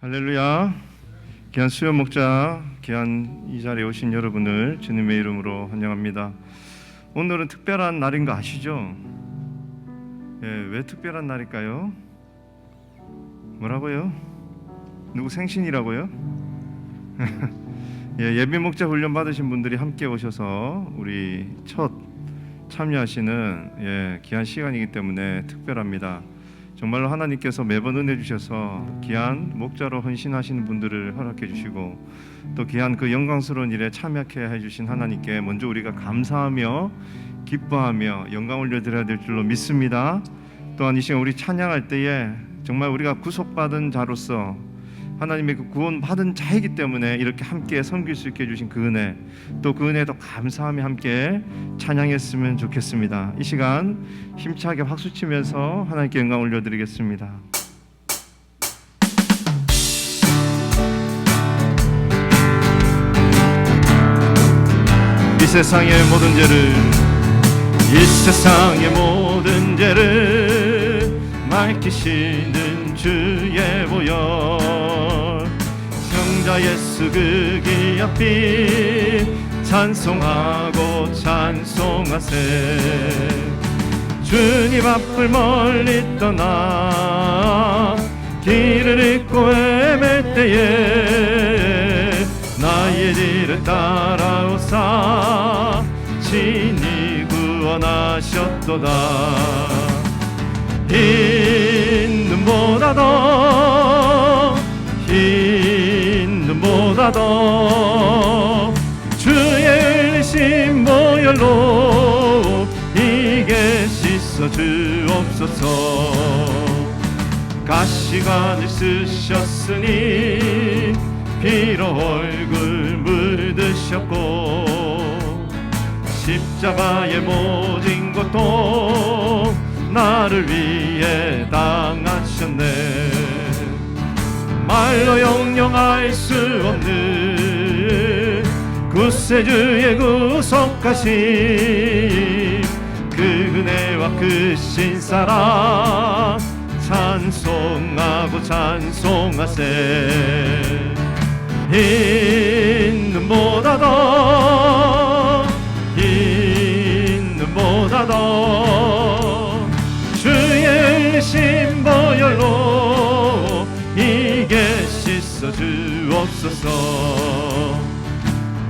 할렐루야. 귀한 수요 목자, 귀한 이 자리에 오신 여러분을 주님의 이름으로 환영합니다. 오늘은 특별한 날인 거 아시죠? 왜 특별한 날일까요? 뭐라고요? 누구 생신이라고요? 예비 목자 훈련 받으신 분들이 함께 오셔서 우리 첫 참여하시는 귀한 시간이기 때문에 특별합니다. 정말로 하나님께서 매번 은혜 주셔서 귀한 목자로 헌신하시는 분들을 허락해 주시고 또 귀한 그 영광스러운 일에 참여하게 해주신 하나님께 먼저 우리가 감사하며 기뻐하며 영광 올려드려야 될 줄로 믿습니다. 또한 이 시간 우리 찬양할 때에 정말 우리가 구속받은 자로서 하나님의 그 구원받은 자이기 때문에 이렇게 함께 섬길 수 있게 해주신 그 은혜, 또 그 은혜도 감사하며 함께 찬양했으면 좋겠습니다. 이 시간 힘차게 박수치면서 하나님께 영광 올려드리겠습니다. 이 세상의 모든 죄를 밝히시는 주의 보혈, 성자 예수 그 귀한 피 찬송하고 찬송하세. 주님 앞을 멀리 떠나 길을 잃고 헤맬 때에 나의 뒤를 따라오사 친히 구원하셨도다. 흰 눈보다 더 주의 흘리신 보혈로 이게 씻어 주옵소서. 가시관을 쓰셨으니 피로 얼굴 물드셨고 십자가의 모진 것도 나를 위해 당하셨네. 말로 영영할 수 없는 구세주의 구속하심, 그 은혜와 그 신사랑 찬송하고 찬송하세. 흰 눈보다 더 주의 흘리신 보혈로 이게 씻어 주옵소서.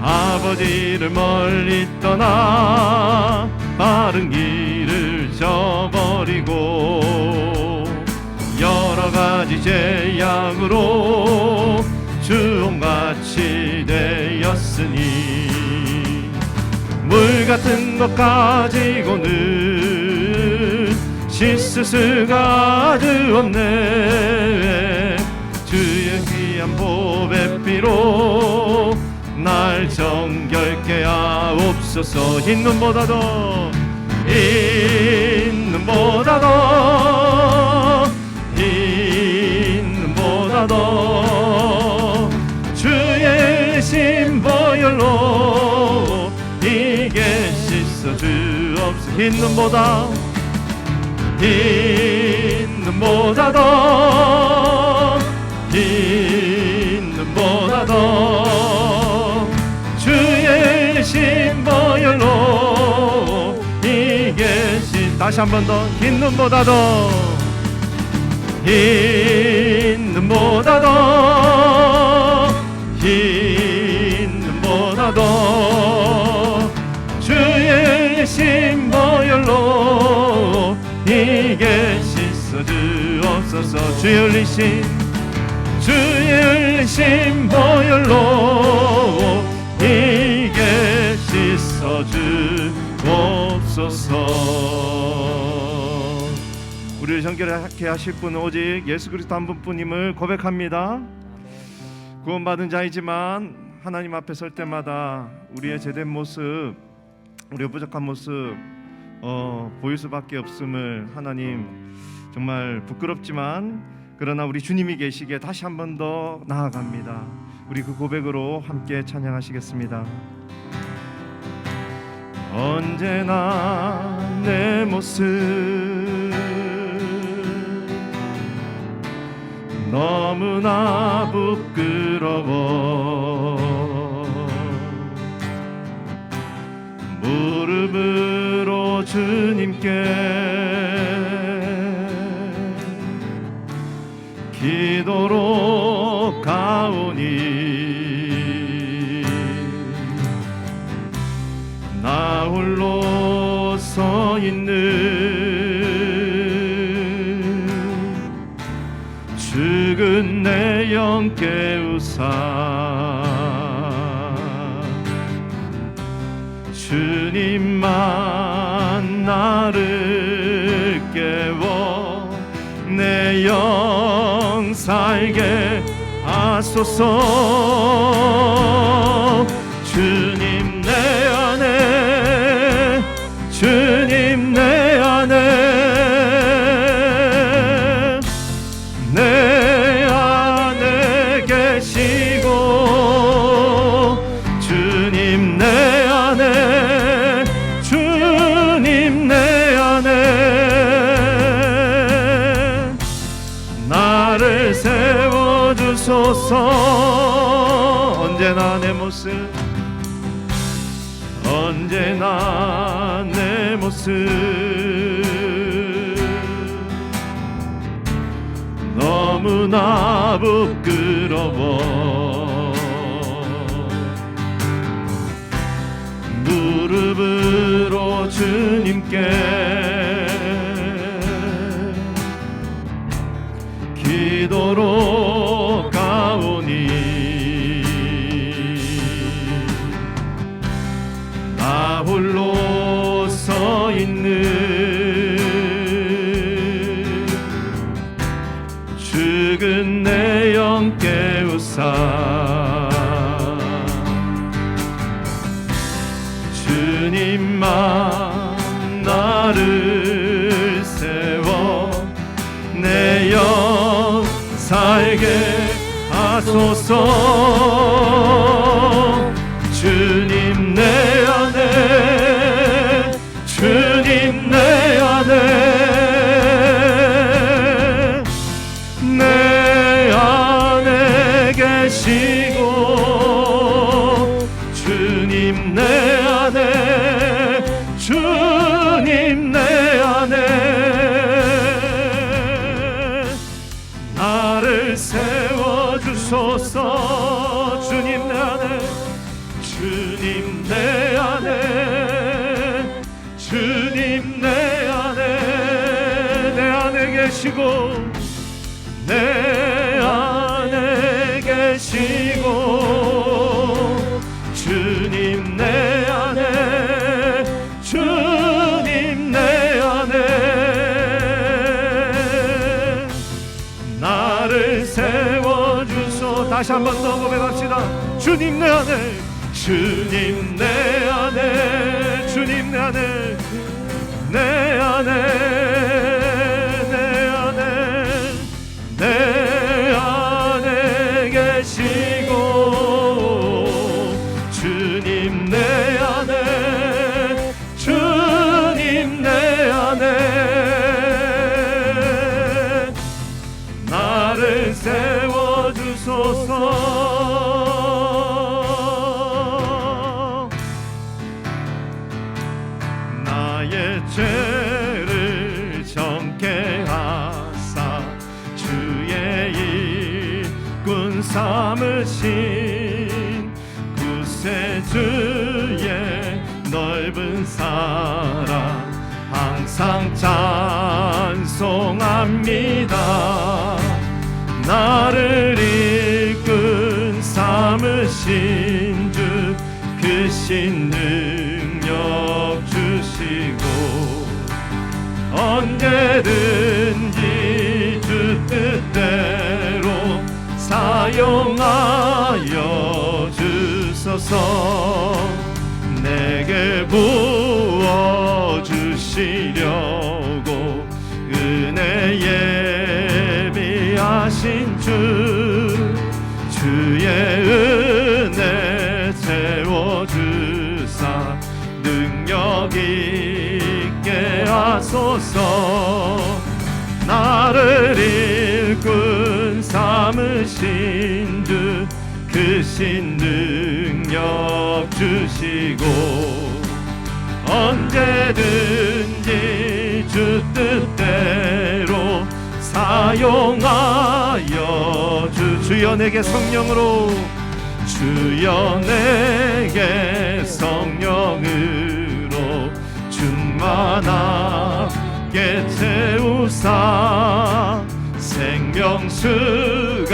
아버지를 멀리 떠나 바른 길을 저버리고 여러 가지 죄악으로 주홍같이 되었으니 물 같은 것 가지고는 씻을 수가 아주 없네. 주의 귀한 보배 피로 날 정결케 하옵소서. 흰 눈보다 더 주의 신 보혈로 이게 씻어 주옵소서. 흰 눈보다 더 주의 신 보혈로 이게 다시 한 번 더. 흰 눈보다 더 주의 신 보혈로 이게 씻어 주옵소서. 주의 흘리신 보혈로 이게 씻어 주옵소서. 우리를 정결하게 하실 분은 오직 예수 그리스도 한 분뿐임을 고백합니다. 구원받은 자이지만 하나님 앞에 설 때마다 우리의 제된 모습, 우리의 부족한 모습 보일 수밖에 없음을 하나님 정말 부끄럽지만 그러나 우리 주님이 계시기에 다시 한 번 더 나아갑니다. 우리 그 고백으로 함께 찬양하시겠습니다. 언제나 내 모습 너무나 부끄러워 무릎으로 주님께 기도로 가오니 나 홀로 서 있는 죽은 내 영 깨우사 주님만 나를 깨워 내 영 살게 하소서. 주님 내 안에 주님 내 안에 내 안에 계시고 주님 내 안에 주님 내 안에 나를 세워주소서. 언제나 내 모습 언제나 내 모습 너무나 부끄러워 무릎으로 주님께 기도로 가오니 나 홀로 서 있는 죽은 내 영 깨우사 주님만 나를 세워 내 영 살게 하소서. 주님 내 안에 주님 내 안에 내 안에 계시고 주님 내 안에 주님 내 안에 나를 세워주소서. 주님 내 안에 주님 내 안에 주님 내 안에 계시고 내 안에 계시고 주님 내 안에 주님 내 안에 나를 세워주소. 다시 한 번 더 고백합시다. 주님 내 안에 주님 내 안에 주님 내 안에 내 안에 내 안에 내 안에 계시고 주님 내 안에 주님 내 안에 나를 세워주소서. 죄를 정케 하사 주의 일꾼 삼으신 구세주의 넓은 사랑 항상 찬송합니다. 나를 일꾼 삼으신 주 크신 능력 주시고 언제든지 주 뜻대로 사용하여 주소서. 내게 부어주시려고 은혜 예비하신 주의 은혜 채워주사 능력 있게 하소서. 나를 일꾼 삼으신 삼으신 주 크신 능력 주시고 언제든지 주 뜻대로 사용하여 주여 내게 성령으로 주여 내게 성령으로 충만하게 채우사 생명수가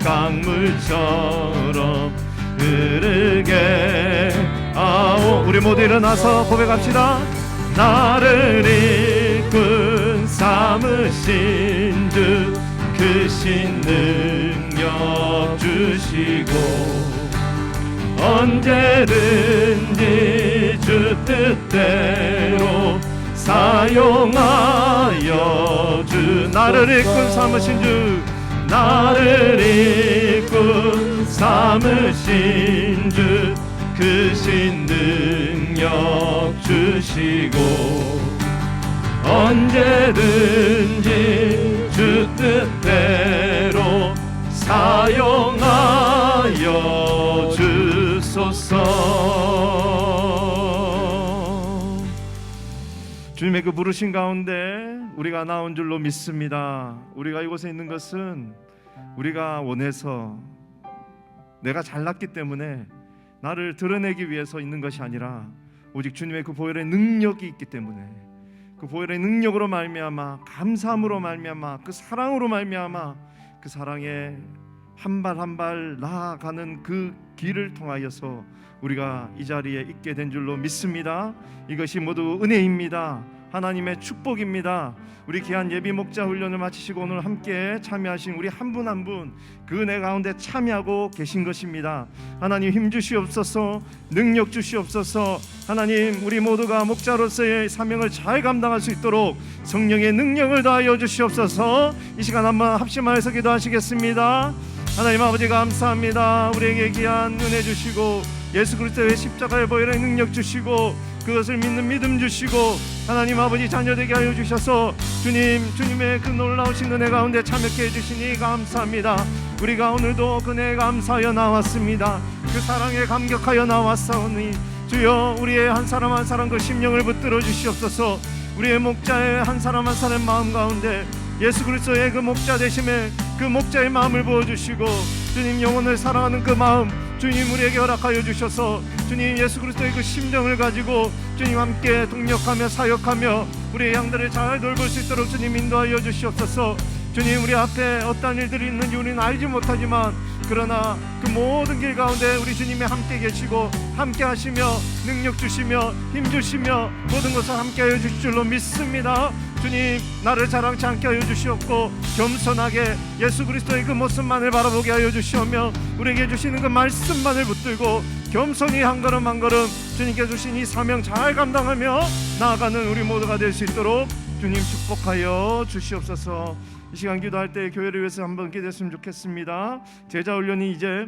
강물처럼 흐르게 하오. 우리 모두 일어나서 고백합시다. 나를 이끈 삼으신 주 크신 능력 주시고 언제든지 주 뜻대로 사용하여 주 나를 이끈 삼으신 주 나를 이끈 삼으신 주 크신 능력 주시고 언제든지 주 뜻대로 사용하여 주소서. 주님의 그 부르신 가운데 우리가 나온 줄로 믿습니다. 우리가 이곳에 있는 것은 우리가 원해서 내가 잘났기 때문에 나를 드러내기 위해서 있는 것이 아니라 오직 주님의 그 보혈의 능력이 있기 때문에 그 보혈의 능력으로 말미암아 감사함으로 말미암아 그 사랑으로 말미암아 그 사랑에 한 발 한 발 나아가는 그 길을 통하여서 우리가 이 자리에 있게 된 줄로 믿습니다. 이것이 모두 은혜입니다. 하나님의 축복입니다. 우리 귀한 예비 목자 훈련을 마치시고 오늘 함께 참여하신 우리 한 분 한 분 그 은혜 가운데 참여하고 계신 것입니다. 하나님 힘 주시옵소서, 능력 주시옵소서. 하나님 우리 모두가 목자로서의 사명을 잘 감당할 수 있도록 성령의 능력을 다하여 주시옵소서. 이 시간 한번 합심하여서 기도하시겠습니다. 하나님 아버지 감사합니다. 우리에게 귀한 은혜 주시고 예수 그리스도의 십자가의 보혈의 능력 주시고 그것을 믿는 믿음 주시고 하나님 아버지 자녀되게 하여 주셔서 주님의 그 놀라우신 은혜 가운데 참여케 해주시니 감사합니다. 우리가 오늘도 그 은혜에 감사하여 나왔습니다. 그 사랑에 감격하여 나왔사오니 주여 우리의 한 사람 한 사람 그 심령을 붙들어 주시옵소서. 우리의 목자의 한 사람 한 사람 마음 가운데 예수 그리스도의 그 목자 되심에 그 목자의 마음을 부어주시고 주님 영혼을 사랑하는 그 마음 주님 우리에게 허락하여 주셔서 주님 예수 그리스도의 그 심정을 가지고 주님 함께 동력하며 사역하며 우리의 양들을 잘 돌볼 수 있도록 주님 인도하여 주시옵소서. 주님 우리 앞에 어떤 일들이 있는지 우리는 알지 못하지만 그러나 그 모든 길 가운데 우리 주님이 함께 계시고 함께 하시며 능력 주시며 힘 주시며 모든 것을 함께 하여 주실 줄로 믿습니다. 주님 나를 자랑치 않게 하여 주시옵고 겸손하게 예수 그리스도의 그 모습만을 바라보게 하여 주시오며 우리에게 주시는 그 말씀만을 붙들고 겸손히 한 걸음 한 걸음 주님께 주신 이 사명 잘 감당하며 나아가는 우리 모두가 될 수 있도록 주님 축복하여 주시옵소서. 이 시간 기도할 때 교회를 위해서 한번 기도했으면 좋겠습니다. 제자 훈련이 이제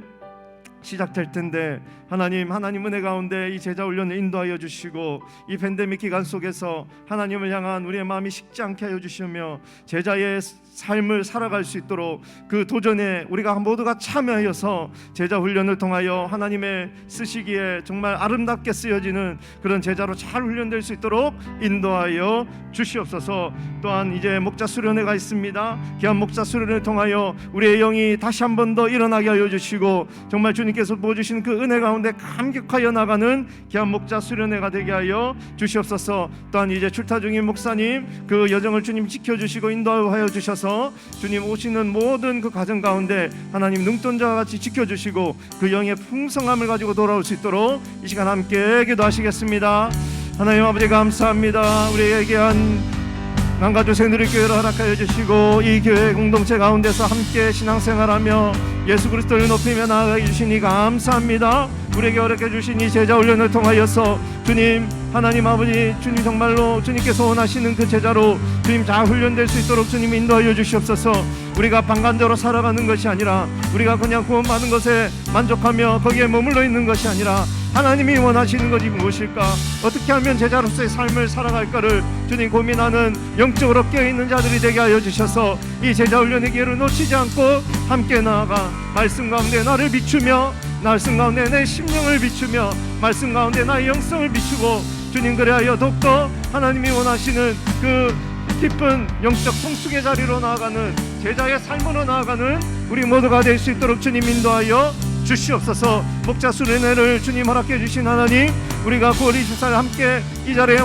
시작될 텐데 하나님 은혜 가운데 이 제자 훈련을 인도하여 주시고 이 팬데믹 기간 속에서 하나님을 향한 우리의 마음이 식지 않게 하여 주시며 제자의 삶을 살아갈 수 있도록 그 도전에 우리가 모두가 참여하여서 제자 훈련을 통하여 하나님의 쓰시기에 정말 아름답게 쓰여지는 그런 제자로 잘 훈련될 수 있도록 인도하여 주시옵소서. 또한 이제 목자 수련회가 있습니다. 귀한 목자 수련회를 통하여 우리의 영이 다시 한 번 더 일어나게 하여 주시고 정말 주님께서 보여주신 그 은혜 가운데 감격하여 나가는 귀한 목자 수련회가 되게 하여 주시옵소서. 또한 이제 출타 중인 목사님 그 여정을 주님 지켜주시고 인도하여 주셔서 주님 오시는 모든 그 과정 가운데 하나님 눈동자와 같이 지켜주시고 그 영의 풍성함을 가지고 돌아올 수 있도록 이 시간 함께 기도하시겠습니다. 하나님 아버지 감사합니다. 우리에게 한 남가주 새누리교회를 허락하여 주시고 이 교회 공동체 가운데서 함께 신앙생활하며 예수 그리스도를 높이며 나아가 주시니 감사합니다. 우리에게 허락해 주신 이 제자 훈련을 통하여서 주님 하나님 아버지 주님 정말로 주님께서 원하시는 그 제자로 주님 잘 훈련될 수 있도록 주님 인도하여 주시옵소서. 우리가 방관자로 살아가는 것이 아니라 우리가 그냥 구원받은 것에 만족하며 거기에 머물러 있는 것이 아니라 하나님이 원하시는 것이 무엇일까? 어떻게 하면 제자로서의 삶을 살아갈까를 주님 고민하는 영적으로 깨어있는 자들이 되게 하여 주셔서 이 제자 훈련의 기회를 놓치지 않고 함께 나아가 말씀 가운데 나를 비추며, 말씀 가운데 내 심령을 비추며, 말씀 가운데 나의 영성을 비추고, 주님 그래하여 더욱더 하나님이 원하시는 그 깊은 영적 성숙의 자리로 나아가는, 제자의 삶으로 나아가는 우리 모두가 될 수 있도록 주님 인도하여 주시옵소서. 목자 수련회를 주님 허락해 주신 하나님, 우리가 9월 24일 함께 이 자리에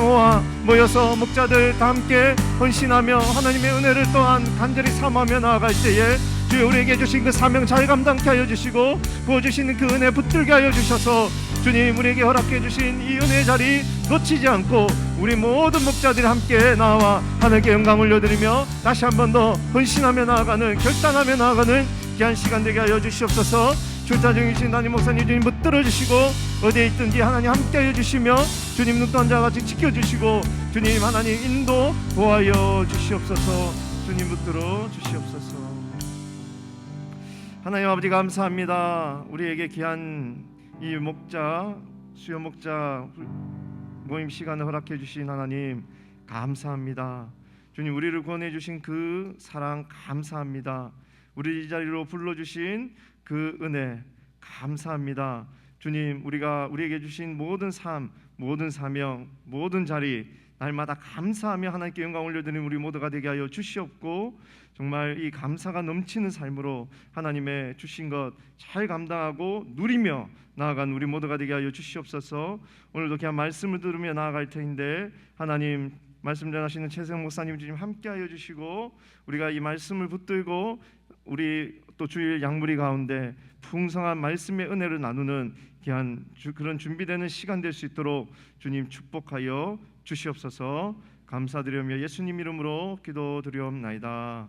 모여서 목자들 다 함께 헌신하며 하나님의 은혜를 또한 간절히 삼하며 나아갈 때에 주여 우리에게 주신 그 사명 잘 감당케 하여 주시고, 부어주시는 그 은혜 붙들게 하여 주셔서 주님 우리에게 허락해 주신 이 은혜의 자리 놓치지 않고 우리 모든 목자들이 함께 나와 하나님께 영광 올려드리며 다시 한 번 더 헌신하며 나아가는, 결단하며 나아가는 귀한 시간 되게 하여 주시옵소서. 출타 중이신 담임 목사님 주님 붙들어 주시고 어디에 있든지 하나님 함께 하여 주시며 주님 눈떠한 자와 같이 지켜주시고 주님 하나님 인도 도하여 주시옵소서. 주님 붙들어 주시옵소서. 하나님 아버지 감사합니다. 우리에게 귀한 이 목자, 수요 목자 모임 시간을 허락해 주신 하나님 감사합니다. 주님 우리를 구원해 주신 그 사랑 감사합니다. 우리 이 자리로 불러주신 그 은혜 감사합니다. 주님 우리에게 주신 모든 삶, 모든 사명, 모든 자리 날마다 감사하며 하나님께 영광 올려드리는 우리 모두가 되게 하여 주시옵고, 정말 이 감사가 넘치는 삶으로 하나님의 주신 것 잘 감당하고 누리며 나아간 우리 모두가 되게 하여 주시옵소서. 오늘도 그냥 말씀을 들으며 나아갈 터인데 하나님 말씀 전하시는 최세영 목사님 주님 함께 하여 주시고, 우리가 이 말씀을 붙들고 우리 또 주일 양무리 가운데 풍성한 말씀의 은혜를 나누는 귀한 그런 준비되는 시간 될 수 있도록 주님 축복하여 주시옵소서. 감사드리며 예수님 이름으로 기도드리옵나이다.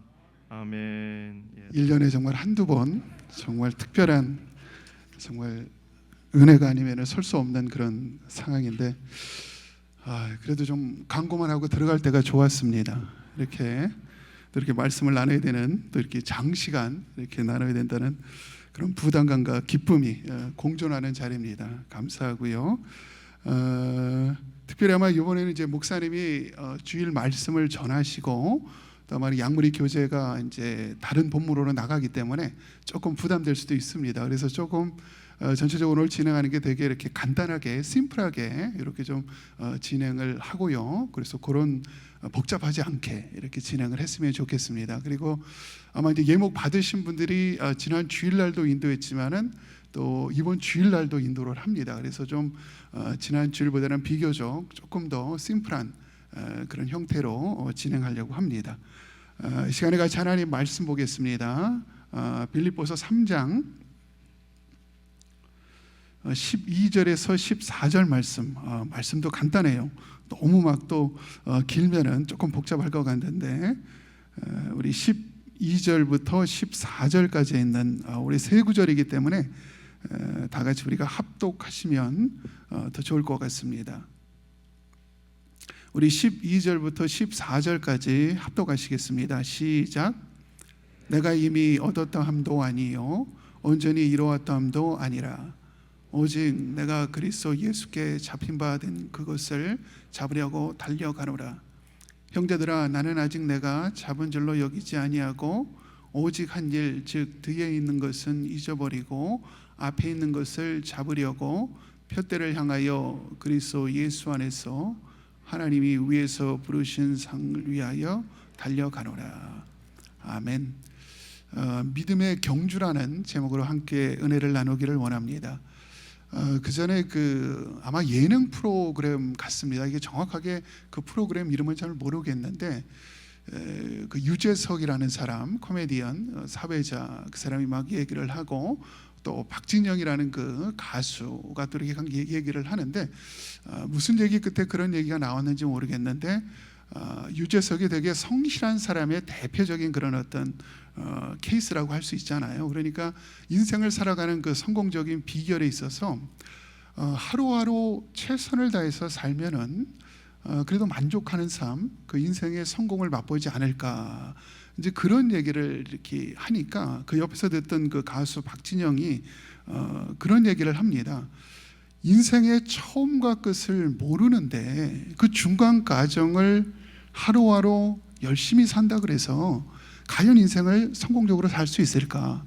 아멘. 1년에 정말 한두 번 정말 특별한 정말 은혜가 아니면 설 수 없는 그런 상황인데 그래도 좀 광고만 하고 들어갈 때가 좋았습니다. 이렇게 또 이렇게 말씀을 나눠야 되는, 또 이렇게 장시간 이렇게 나눠야 된다는 그런 부담감과 기쁨이 공존하는 자리입니다. 감사하고요. 특별히 아마 이번에는 이제 목사님이 주일 말씀을 전하시고 또 아마 양무리 교재가 이제 다른 본무로로 나가기 때문에 조금 부담될 수도 있습니다. 그래서 조금 전체적으로 오늘 진행하는 게 되게 이렇게 간단하게 심플하게 이렇게 좀 진행을 하고요. 그래서 그런 복잡하지 않게 이렇게 진행을 했으면 좋겠습니다. 그리고 아마 이제 예목 받으신 분들이 지난 주일날도 인도했지만은 또 이번 주일날도 인도를 합니다. 그래서 좀 지난 주일보다는 비교적 조금 더 심플한 그런 형태로 진행하려고 합니다. 이 시간에 같이 하나님 말씀 보겠습니다. 빌립보서 3장 12절에서 14절 말씀. 말씀도 간단해요. 너무 막 또 길면은 조금 복잡할 것 같은데 우리 12절부터 14절까지 있는 우리 세 구절이기 때문에 다 같이 우리가 합독하시면 더 좋을 것 같습니다. 우리 12절부터 14절까지 합독하시겠습니다. 시작. 내가 이미 얻었다 함도 아니요 온전히 이루었다 함도 아니라 오직 내가 그리스도 예수께 잡힌 바 된 그것을 잡으려고 달려가노라. 형제들아 나는 아직 내가 잡은 줄로 여기지 아니하고 오직 한 일 즉 뒤에 있는 것은 잊어버리고 앞에 있는 것을 잡으려고 푯대를 향하여 그리스도 예수 안에서 하나님이 위에서 부르신 상을 위하여 달려가노라. 아멘. 믿음의 경주라는 제목으로 함께 은혜를 나누기를 원합니다. 그 전에 아마 예능 프로그램 같습니다. 이게 정확하게 그 프로그램 이름은 잘 모르겠는데 그 유재석이라는 사람, 코미디언 사회자, 그 사람이 막 얘기를 하고 또 박진영이라는 그 가수가 또 이렇게 얘기를 하는데 무슨 얘기 끝에 그런 얘기가 나왔는지 모르겠는데 유재석이 되게 성실한 사람의 대표적인 그런 어떤 케이스라고 할 수 있잖아요. 그러니까 인생을 살아가는 그 성공적인 비결에 있어서 하루하루 최선을 다해서 살면은 그래도 만족하는 삶, 그 인생의 성공을 맛보지 않을까. 이제 그런 얘기를 이렇게 하니까 그 옆에서 듣던 그 가수 박진영이 그런 얘기를 합니다. 인생의 처음과 끝을 모르는데 그 중간 과정을 하루하루 열심히 산다 그래서 과연 인생을 성공적으로 살 수 있을까?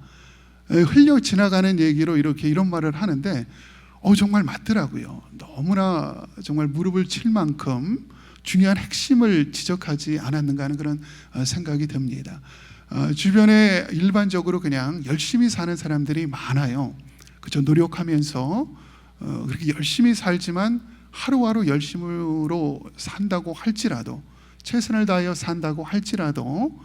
흘려 지나가는 얘기로 이렇게 이런 말을 하는데 정말 맞더라고요. 너무나 정말 무릎을 칠 만큼 중요한 핵심을 지적하지 않았는가 하는 그런 생각이 듭니다. 주변에 일반적으로 그냥 열심히 사는 사람들이 많아요. 그렇죠? 노력하면서 그렇게 열심히 살지만 하루하루 열심으로 산다고 할지라도, 최선을 다하여 산다고 할지라도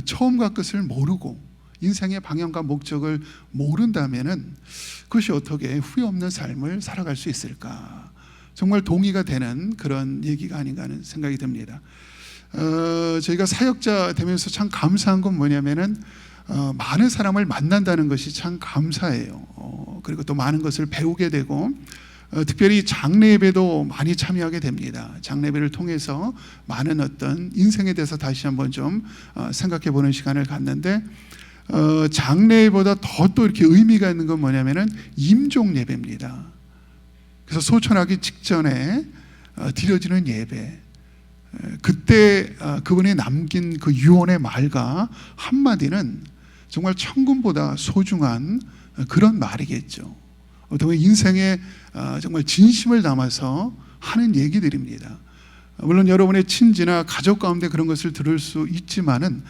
처음과 끝을 모르고 인생의 방향과 목적을 모른다면은 그것이 어떻게 후회 없는 삶을 살아갈 수 있을까? 정말 동의가 되는 그런 얘기가 아닌가 하는 생각이 듭니다. 저희가 사역자 되면서 참 감사한 건 뭐냐면은 많은 사람을 만난다는 것이 참 감사해요. 그리고 또 많은 것을 배우게 되고 특별히 장례 예배도 많이 참여하게 됩니다. 장례 예배를 통해서 많은 어떤 인생에 대해서 다시 한번 좀 생각해 보는 시간을 갖는데 장례보다 더 또 이렇게 의미가 있는 건 뭐냐면은 임종 예배입니다. 그래서 소천하기 직전에 드려지는 예배, 그때 그분이 남긴 그 유언의 말과 한마디는 정말 천금보다 소중한 그런 말이겠죠. 어떻게 인생에 정말 진심을 담아서 하는 얘기들입니다. 물론 여러분의 친지나 가족 가운데 그런 것을 들을 수 있지만은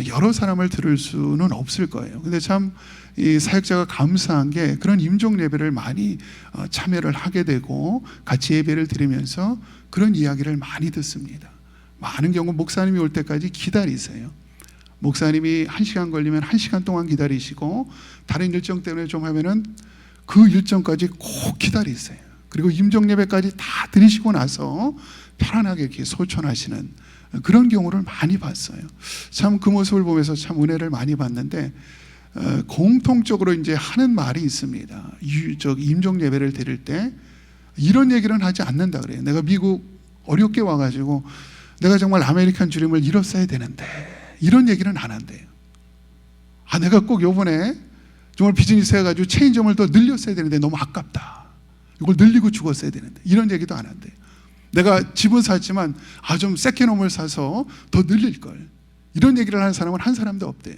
여러 사람을 들을 수는 없을 거예요. 근데 참 이 사역자가 감사한 게 그런 임종 예배를 많이 참여를 하게 되고 같이 예배를 드리면서 그런 이야기를 많이 듣습니다. 많은 경우 목사님이 올 때까지 기다리세요. 목사님이 1시간 걸리면 1시간 동안 기다리시고 다른 일정 때문에 좀 하면은 그 일정까지 꼭 기다리세요. 그리고 임종 예배까지 다 드리시고 나서 편안하게 이렇게 소천하시는 그런 경우를 많이 봤어요. 참 그 모습을 보면서 참 은혜를 많이 받는데 공통적으로 이제 하는 말이 있습니다. 임종 예배를 드릴 때 이런 얘기는 하지 않는다 그래요. 내가 미국 어렵게 와가지고 내가 정말 아메리칸 주림을 잃었어야 되는데 이런 얘기는 안 한대요. 내가 꼭 요번에 정말 비즈니스 해가지고 체인점을 더 늘렸어야 되는데 너무 아깝다. 이걸 늘리고 죽었어야 되는데 이런 얘기도 안 한대요. 내가 집은 샀지만 좀 세컨홈을 사서 더 늘릴 걸. 이런 얘기를 하는 사람은 한 사람도 없대요.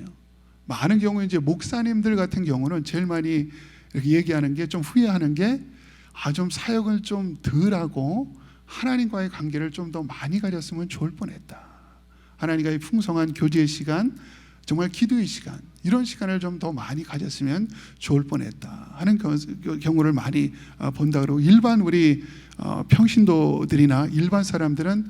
많은 경우 이제 목사님들 같은 경우는 제일 많이 이렇게 얘기하는 게 좀 후회하는 게 좀 사역을 좀 덜 하고 하나님과의 관계를 좀 더 많이 가졌으면 좋을 뻔했다. 하나님과의 풍성한 교제의 시간, 정말 기도의 시간, 이런 시간을 좀 더 많이 가졌으면 좋을 뻔했다 하는 경우를 많이 본다 그러고 일반 우리 평신도들이나 일반 사람들은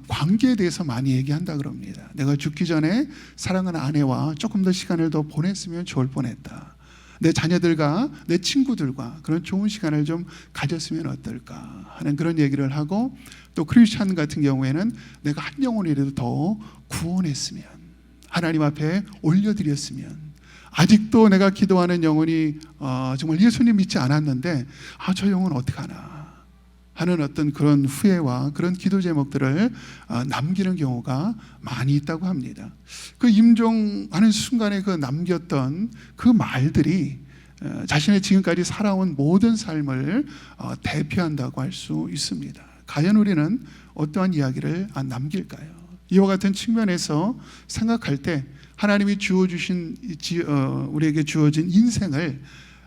관계에 대해서 많이 얘기한다 그럽니다. 내가 죽기 전에 사랑하는 아내와 조금 더 시간을 더 보냈으면 좋을 뻔했다. 내 자녀들과 내 친구들과 그런 좋은 시간을 좀 가졌으면 어떨까 하는 그런 얘기를 하고 또 크리스찬 같은 경우에는 내가 한 영혼이라도 더 구원했으면 하나님 앞에 올려드렸으면 아직도 내가 기도하는 영혼이 정말 예수님 믿지 않았는데 저 영혼 어떡하나 하는 어떤 그런 후회와 그런 기도 제목들을 남기는 경우가 많이 있다고 합니다. 그 임종하는 순간에 그 남겼던 그 말들이 자신의 지금까지 살아온 모든 삶을 대표한다고 할 수 있습니다. 과연 우리는 어떠한 이야기를 남길까요? 이와 같은 측면에서 생각할 때 하나님이 주어주신 우리에게 주어진 인생을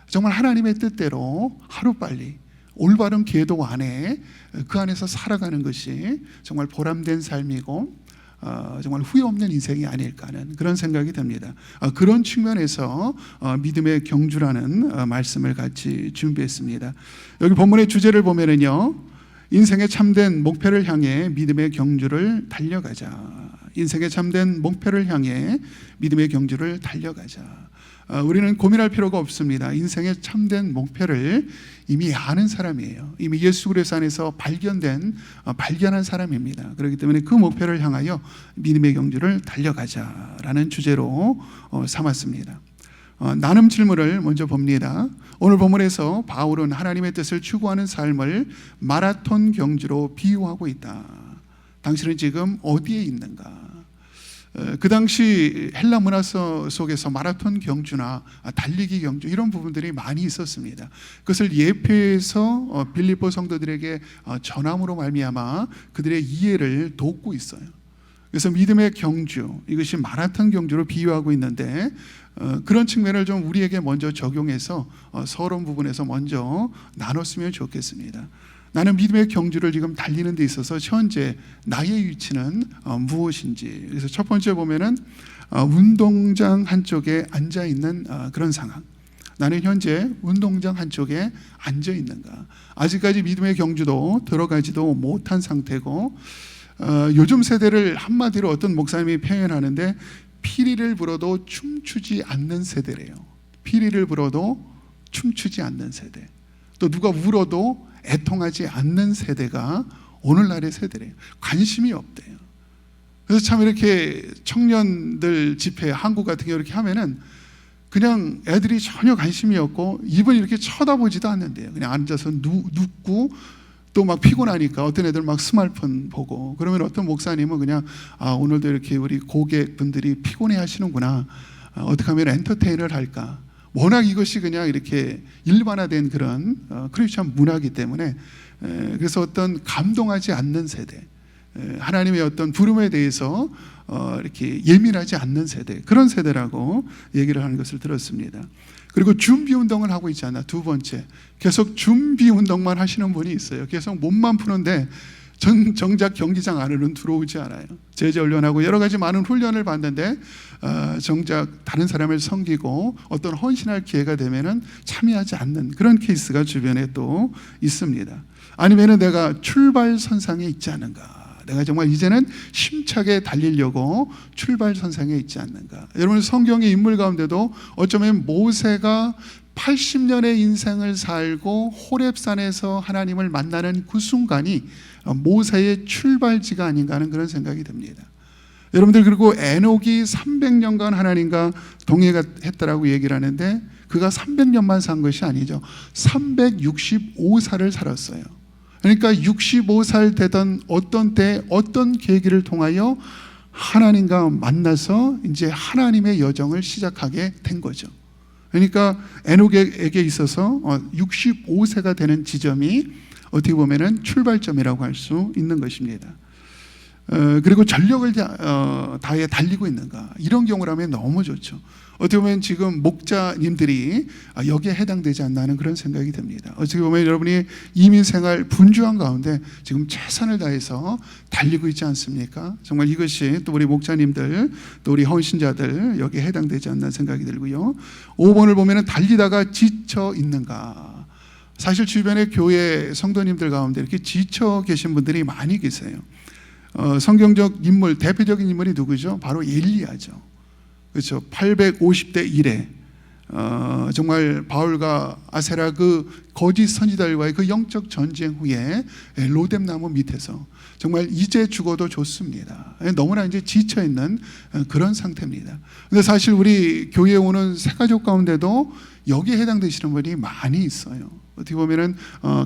정말 하나님의 뜻대로 하루빨리 올바른 궤도 안에 그 안에서 살아가는 것이 정말 보람된 삶이고 정말 후회 없는 인생이 아닐까 하는 그런 생각이 듭니다. 그런 측면에서 믿음의 경주라는 말씀을 같이 준비했습니다. 여기 본문의 주제를 보면은요, 인생의 참된 목표를 향해 믿음의 경주를 달려가자. 인생의 참된 목표를 향해 믿음의 경주를 달려가자. 우리는 고민할 필요가 없습니다. 인생의 참된 목표를 이미 아는 사람이에요. 이미 예수 그리스도 안에서 발견한 사람입니다. 그렇기 때문에 그 목표를 향하여 믿음의 경주를 달려가자라는 주제로 삼았습니다. 나눔 질문을 먼저 봅니다. 오늘 본문에서 바울은 하나님의 뜻을 추구하는 삶을 마라톤 경주로 비유하고 있다. 당신은 지금 어디에 있는가? 그 당시 헬라 문화 속에서 마라톤 경주나 달리기 경주 이런 부분들이 많이 있었습니다. 그것을 예표해서 빌립보 성도들에게 전함으로 말미암아 그들의 이해를 돕고 있어요. 그래서 믿음의 경주, 이것이 마라톤 경주로 비유하고 있는데 그런 측면을 좀 우리에게 먼저 적용해서 서론 부분에서 먼저 나눴으면 좋겠습니다. 나는 믿음의 경주를 지금 달리는 데 있어서 현재 나의 위치는 무엇인지. 그래서 첫 번째 보면은 운동장 한쪽에 앉아 있는 그런 상황. 나는 현재 운동장 한쪽에 앉아 있는가. 아직까지 믿음의 경주도 들어가지도 못한 상태고, 요즘 세대를 한마디로 어떤 목사님이 표현하는데 피리를 불어도 춤추지 않는 세대래요. 피리를 불어도 춤추지 않는 세대. 또 누가 울어도 애통하지 않는 세대가 오늘날의 세대래요. 관심이 없대요. 그래서 참 이렇게 청년들 집회, 한국 같은 경우 이렇게 하면은 그냥 애들이 전혀 관심이 없고 입을 이렇게 쳐다보지도 않는데요. 그냥 앉아서 눕고 또 막 피곤하니까 어떤 애들 막 스마트폰 보고, 그러면 어떤 목사님은 그냥 오늘도 이렇게 우리 고객분들이 피곤해 하시는구나, 어떻게 하면 엔터테인을 할까. 워낙 이것이 그냥 이렇게 일반화된 그런 크리스천 문화이기 때문에, 그래서 어떤 감동하지 않는 세대, 하나님의 어떤 부름에 대해서 이렇게 예민하지 않는 세대, 그런 세대라고 얘기를 하는 것을 들었습니다. 그리고 준비 운동을 하고 있지 않나. 두 번째, 계속 준비 운동만 하시는 분이 있어요. 계속 몸만 푸는데 정작 경기장 안으로는 들어오지 않아요. 제자 훈련하고 여러 가지 많은 훈련을 받는데 정작 다른 사람을 섬기고 어떤 헌신할 기회가 되면은 참여하지 않는 그런 케이스가 주변에 또 있습니다. 아니면은 내가 출발선상에 있지 않은가. 내가 정말 이제는 힘차게 달리려고 출발선상에 있지 않는가. 여러분, 성경의 인물 가운데도 어쩌면 모세가 80년의 인생을 살고 호렙산에서 하나님을 만나는 그 순간이 모세의 출발지가 아닌가 하는 그런 생각이 듭니다. 여러분들, 그리고 에녹이 300년간 하나님과 동행했다라고 얘기를 하는데 그가 300년만 산 것이 아니죠. 365살을 살았어요. 그러니까 65살 되던 어떤 때 어떤 계기를 통하여 하나님과 만나서 이제 하나님의 여정을 시작하게 된 거죠. 그러니까 에녹에게 있어서 65세가 되는 지점이 어떻게 보면은 출발점이라고 할 수 있는 것입니다. 그리고 전력을 다해 달리고 있는가, 이런 경우라면 너무 좋죠. 어떻게 보면 지금 목자님들이 여기에 해당되지 않나 하는 그런 생각이 듭니다. 어떻게 보면 여러분이 이민생활 분주한 가운데 지금 최선을 다해서 달리고 있지 않습니까? 정말 이것이 또 우리 목자님들, 또 우리 헌신자들 여기에 해당되지 않나 생각이 들고요. 5번을 보면 달리다가 지쳐 있는가. 사실 주변의 교회 성도님들 가운데 이렇게 지쳐 계신 분들이 많이 계세요. 성경적 인물, 대표적인 인물이 누구죠? 바로 엘리야죠. 그렇죠. 850대 1에 정말 바울과 아세라 그 거짓 선지자들과의 그 영적 전쟁 후에 로뎀나무 밑에서 정말 이제 죽어도 좋습니다. 너무나 이제 지쳐 있는 그런 상태입니다. 근데 사실 우리 교회에 오는 새가족 가운데도 여기에 해당되시는 분이 많이 있어요. 어떻게 보면은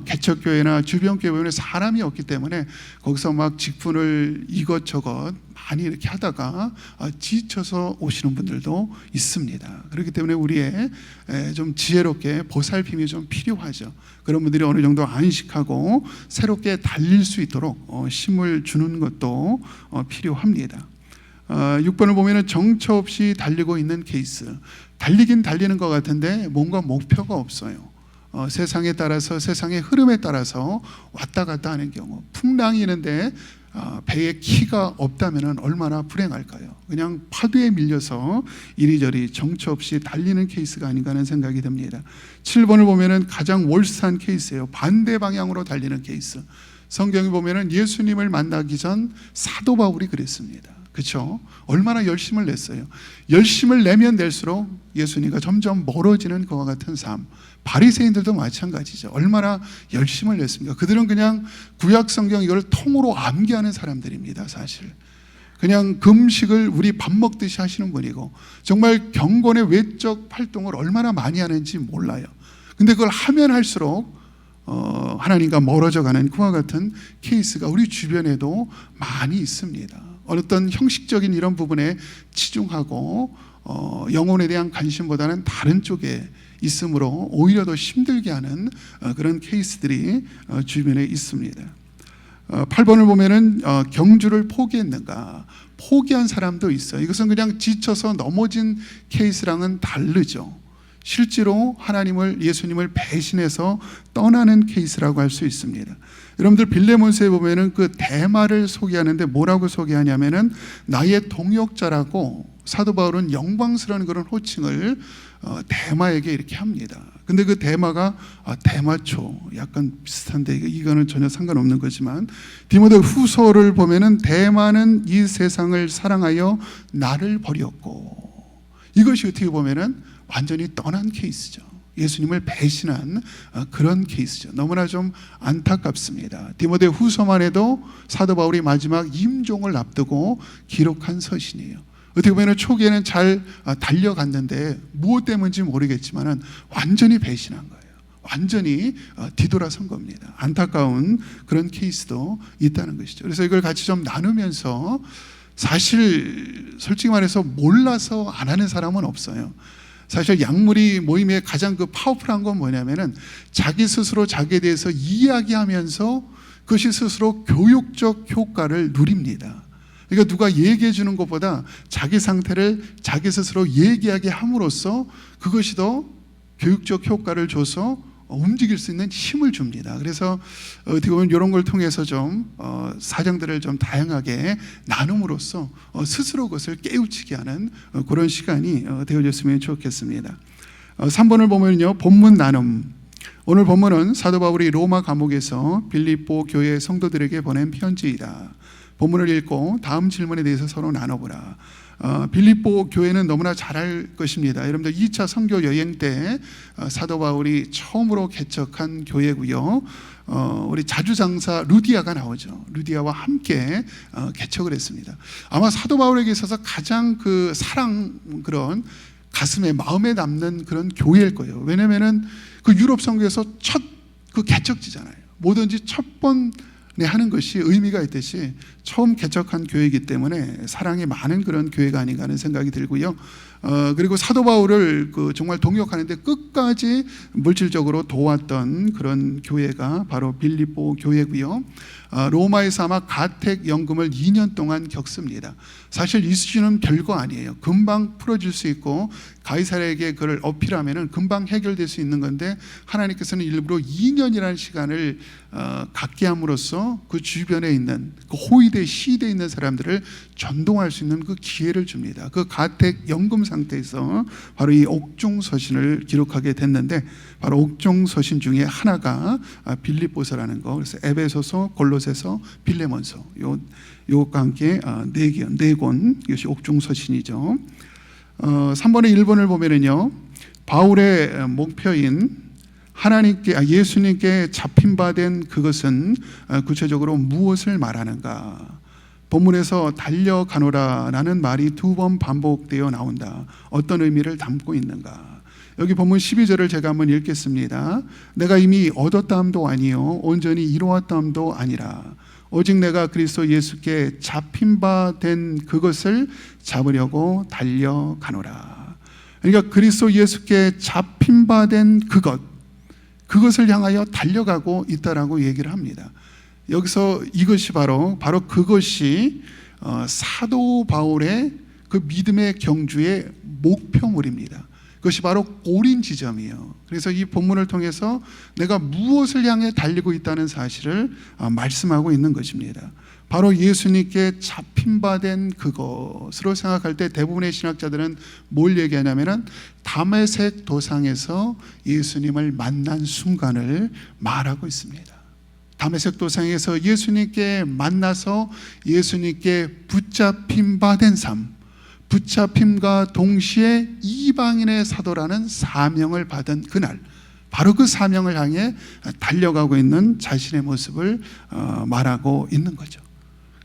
개척교회나 주변 교회는 사람이 없기 때문에 거기서 막 직분을 이것저것 많이 이렇게 하다가 지쳐서 오시는 분들도 있습니다. 그렇기 때문에 우리의 좀 지혜롭게 보살핌이 좀 필요하죠. 그런 분들이 어느 정도 안식하고 새롭게 달릴 수 있도록 힘을 주는 것도 필요합니다. 6번을 보면은 정처 없이 달리고 있는 케이스. 달리긴 달리는 것 같은데 뭔가 목표가 없어요. 세상에 따라서, 세상의 흐름에 따라서 왔다 갔다 하는 경우, 풍랑이 있는데 배에 키가 없다면 얼마나 불행할까요? 그냥 파도에 밀려서 이리저리 정처 없이 달리는 케이스가 아닌가 하는 생각이 듭니다. 7번을 보면은 가장 월스트한 케이스예요. 반대 방향으로 달리는 케이스. 성경에 보면은 예수님을 만나기 전 사도 바울이 그랬습니다. 그렇죠? 얼마나 열심을 냈어요. 열심을 내면 낼수록 예수님과 점점 멀어지는 그와 같은 삶. 바리새인들도 마찬가지죠. 얼마나 열심을 냈습니까? 그들은 그냥 구약 성경 이걸 통으로 암기하는 사람들입니다. 사실 그냥 금식을 우리 밥 먹듯이 하시는 분이고 정말 경건의 외적 활동을 얼마나 많이 하는지 몰라요. 근데 그걸 하면 할수록 하나님과 멀어져 가는 그와 같은 케이스가 우리 주변에도 많이 있습니다. 어떤 형식적인 이런 부분에 치중하고 영혼에 대한 관심보다는 다른 쪽에 있으므로 오히려 더 힘들게 하는 그런 케이스들이 주변에 있습니다. 8번을 보면은 경주를 포기했는가? 포기한 사람도 있어요. 이것은 그냥 지쳐서 넘어진 케이스랑은 다르죠. 실제로 예수님을 배신해서 떠나는 케이스라고 할 수 있습니다. 여러분들 빌레몬서에 보면은 그 대마를 소개하는데 뭐라고 소개하냐면은 나의 동역자라고 사도 바울은 영광스러운 그런 호칭을 대마에게 이렇게 합니다. 근데 그 대마가 대마초 약간 비슷한데 이거는 전혀 상관없는 거지만 디모데 후서를 보면은 대마는 이 세상을 사랑하여 나를 버렸고, 이것이 어떻게 보면은 완전히 떠난 케이스죠. 예수님을 배신한 그런 케이스죠. 너무나 좀 안타깝습니다. 디모데 후서만 해도 사도 바울이 마지막 임종을 앞두고 기록한 서신이에요. 어떻게 보면 초기에는 잘 달려갔는데 무엇 때문인지 모르겠지만 완전히 배신한 거예요. 완전히 뒤돌아선 겁니다. 안타까운 그런 케이스도 있다는 것이죠. 그래서 이걸 같이 좀 나누면서, 사실 솔직히 말해서 몰라서 안 하는 사람은 없어요. 사실 약물이 모임의 가장 그 파워풀한 건 뭐냐면은 자기 스스로 자기에 대해서 이야기하면서 그것이 스스로 교육적 효과를 누립니다. 그러니까 누가 얘기해 주는 것보다 자기 상태를 자기 스스로 얘기하게 함으로써 그것이 더 교육적 효과를 줘서 움직일 수 있는 힘을 줍니다. 그래서 어떻게 보면 이런 걸 통해서 좀 사정들을 좀 다양하게 나눔으로써 스스로 그것을 깨우치게 하는 그런 시간이 되어졌으면 좋겠습니다. 3번을 보면요, 본문 나눔. 오늘 본문은 사도 바울이 로마 감옥에서 빌립보 교회 성도들에게 보낸 편지이다. 본문을 읽고 다음 질문에 대해서 서로 나눠보라. 빌립보 교회는 너무나 잘 알 것입니다. 여러분들 2차 선교 여행 때 사도 바울이 처음으로 개척한 교회고요. 우리 자주장사 루디아가 나오죠. 루디아와 함께 개척을 했습니다. 아마 사도 바울에게 있어서 가장 그 그런 가슴에 마음에 남는 그런 교회일 거예요. 왜냐면은 그 유럽 선교에서 첫 그 개척지잖아요. 뭐든지 첫 번에 하는 것이 의미가 있듯이 처음 개척한 교회이기 때문에 사랑이 많은 그런 교회가 아닌가 하는 생각이 들고요. 그리고 사도 바울을 정말 동역하는데 끝까지 물질적으로 도왔던 그런 교회가 바로 빌립보 교회고요. 로마에서 아마 가택 연금을 2년 동안 겪습니다. 사실 이 수준은 별거 아니에요. 금방 풀어질 수 있고 가이사랴에게 그걸 어필하면은 금방 해결될 수 있는 건데, 하나님께서는 일부러 2년이라는 시간을 갖게 함으로써 그 주변에 있는 그 호위대 시위대에 있는 사람들을 전동할 수 있는 그 기회를 줍니다. 그 가택 연금 상태에서 바로 이 옥중서신을 기록하게 됐는데, 바로 옥중서신 중에 하나가 빌립보서라는 거. 그래서 에베소서, 골로새서, 빌레몬서, 요것과 함께 네 권, 이것이 옥중서신이죠. 3번의 1번을 보면은요, 바울의 목표인 예수님께 잡힌 바 된 그것은 구체적으로 무엇을 말하는가? 본문에서 달려가노라 라는 말이 2번 반복되어 나온다. 어떤 의미를 담고 있는가? 여기 본문 12절을 제가 한번 읽겠습니다. 내가 이미 얻었다함도 아니요 온전히 이루었다함도 아니라 오직 내가 그리스도 예수께 잡힌 바 된 그것을 잡으려고 달려가노라. 그러니까 그리스도 예수께 잡힌 바 된 그것을 향하여 달려가고 있다라고 얘기를 합니다. 여기서 이것이 바로 그것이 사도 바울의 그 믿음의 경주의 목표물입니다. 그것이 바로 골인 지점이에요. 그래서 이 본문을 통해서 내가 무엇을 향해 달리고 있다는 사실을 말씀하고 있는 것입니다. 바로 예수님께 잡힌 바 된 그것으로 생각할 때 대부분의 신학자들은 뭘 얘기하냐면은 다메섹 도상에서 예수님을 만난 순간을 말하고 있습니다. 다메섹 도상에서 예수님께 만나서 예수님께 붙잡힌 바 된 삶, 붙잡힘과 동시에 이방인의 사도라는 사명을 받은 그날, 바로 그 사명을 향해 달려가고 있는 자신의 모습을 말하고 있는 거죠.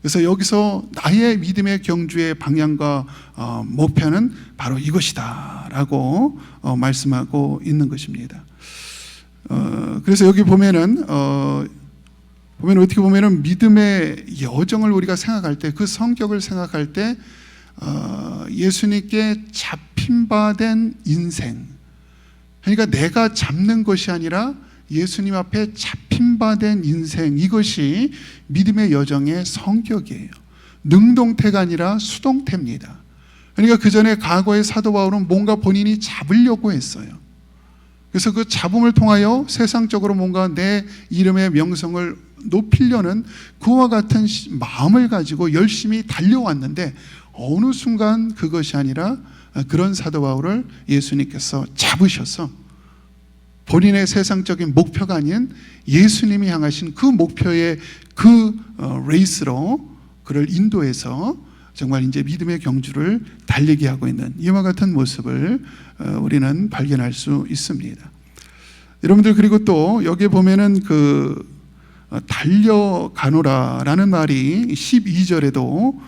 그래서 여기서 나의 믿음의 경주의 방향과 목표는 바로 이것이다 라고 말씀하고 있는 것입니다. 그래서 여기 보면은 보면 어떻게 보면은 믿음의 여정을 우리가 생각할 때, 그 성격을 생각할 때 예수님께 잡힌 바 된 인생, 그러니까 내가 잡는 것이 아니라 예수님 앞에 잡힌 바 된 인생, 이것이 믿음의 여정의 성격이에요. 능동태가 아니라 수동태입니다. 그러니까 그 전에 과거의 사도 바울은 뭔가 본인이 잡으려고 했어요. 그래서 그 잡음을 통하여 세상적으로 뭔가 내 이름의 명성을 높이려는 그와 같은 마음을 가지고 열심히 달려왔는데, 어느 순간 그것이 아니라 그런 사도 바울을 예수님께서 잡으셔서 본인의 세상적인 목표가 아닌 예수님이 향하신 그 목표의 그 레이스로 그를 인도해서 정말 이제 믿음의 경주를 달리게 하고 있는 이와 같은 모습을 우리는 발견할 수 있습니다. 여러분들, 그리고 또 여기에 보면은 그 달려가노라라는 말이 12절에도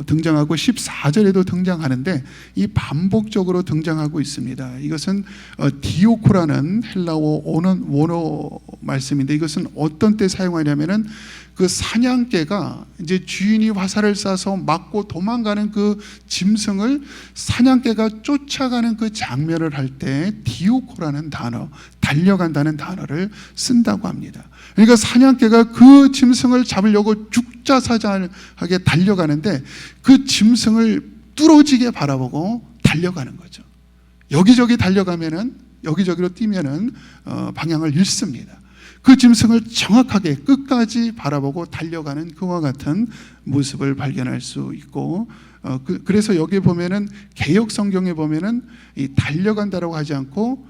등장하고 14절에도 등장하는데, 이 반복적으로 등장하고 있습니다. 이것은 디오코라는 헬라어 원어 말씀인데, 이것은 어떤 때 사용하냐면은 그 사냥개가 이제 주인이 화살을 쏴서 맞고 도망가는 그 짐승을 사냥개가 쫓아가는 그 장면을 할 때 디오코라는 단어, 달려간다는 단어를 쓴다고 합니다. 그러니까 사냥개가 그 짐승을 잡으려고 죽자사자하게 달려가는데, 그 짐승을 뚫어지게 바라보고 달려가는 거죠. 여기저기 달려가면은, 여기저기로 뛰면은 방향을 잃습니다. 그 짐승을 정확하게 끝까지 바라보고 달려가는 그와 같은 모습을 발견할 수 있고, 그래서 여기 보면은 개역 성경에 보면은 이 달려간다라고 하지 않고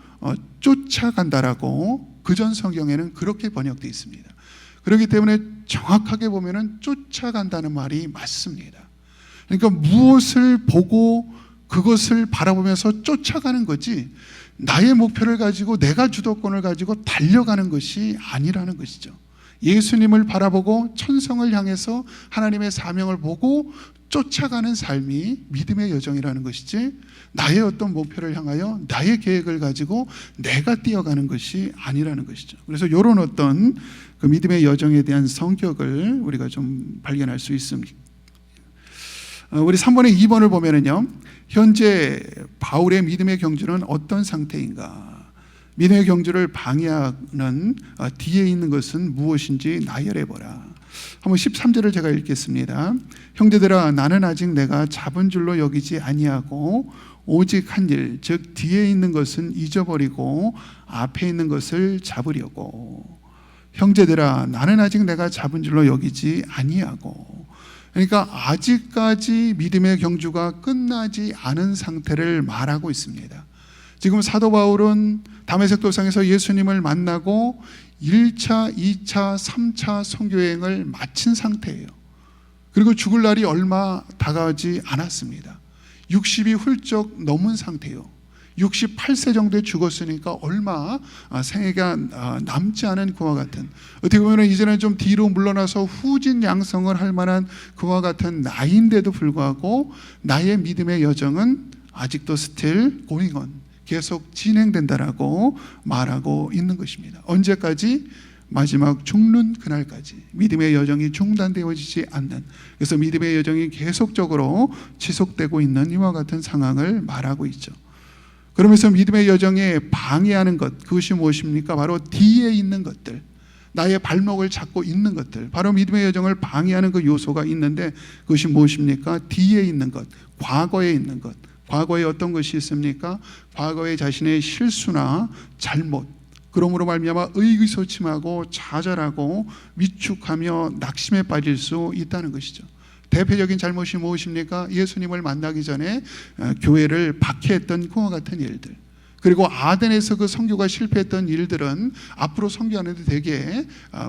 쫓아간다라고 그전 성경에는 그렇게 번역되어 있습니다. 그렇기 때문에 정확하게 보면은 쫓아간다는 말이 맞습니다. 그러니까 무엇을 보고 그것을 바라보면서 쫓아가는 거지, 나의 목표를 가지고 내가 주도권을 가지고 달려가는 것이 아니라는 것이죠. 예수님을 바라보고 천성을 향해서 하나님의 사명을 보고 쫓아가는 삶이 믿음의 여정이라는 것이지, 나의 어떤 목표를 향하여 나의 계획을 가지고 내가 뛰어가는 것이 아니라는 것이죠. 그래서 이런 어떤 그 믿음의 여정에 대한 성격을 우리가 좀 발견할 수 있습니다. 우리 3번에 2번을 보면은요, 현재 바울의 믿음의 경주는 어떤 상태인가? 믿음의 경주를 방해하는 뒤에 있는 것은 무엇인지 나열해보라. 한번 13절을 제가 읽겠습니다. 형제들아, 나는 아직 내가 잡은 줄로 여기지 아니하고 오직 한 일, 즉 뒤에 있는 것은 잊어버리고 앞에 있는 것을 잡으려고. 형제들아, 나는 아직 내가 잡은 줄로 여기지 아니하고. 그러니까 아직까지 믿음의 경주가 끝나지 않은 상태를 말하고 있습니다. 지금 사도 바울은 다메섹 도상에서 예수님을 만나고 1차, 2차, 3차 선교여행을 마친 상태예요. 그리고 죽을 날이 얼마 다가오지 않았습니다. 60이 훌쩍 넘은 상태예요. 68세 정도에 죽었으니까 얼마 생애가 남지 않은 그와 같은, 어떻게 보면 이제는 좀 뒤로 물러나서 후진 양성을 할 만한 그와 같은 나이인데도 불구하고 나의 믿음의 여정은 아직도 still going on, 계속 진행된다라고 말하고 있는 것입니다. 언제까지? 마지막 죽는 그날까지 믿음의 여정이 중단되어지지 않는, 그래서 믿음의 여정이 계속적으로 지속되고 있는 이와 같은 상황을 말하고 있죠. 그러면서 믿음의 여정에 방해하는 것, 그것이 무엇입니까? 바로 뒤에 있는 것들, 나의 발목을 잡고 있는 것들, 바로 믿음의 여정을 방해하는 그 요소가 있는데, 그것이 무엇입니까? 뒤에 있는 것, 과거에 있는 것. 과거에 어떤 것이 있습니까? 과거에 자신의 실수나 잘못, 그러므로 말미암아 의기소침하고 좌절하고 위축하며 낙심에 빠질 수 있다는 것이죠. 대표적인 잘못이 무엇입니까? 예수님을 만나기 전에 교회를 박해했던 그와 같은 일들, 그리고 아덴에서 그 선교가 실패했던 일들은 앞으로 선교하는데 되게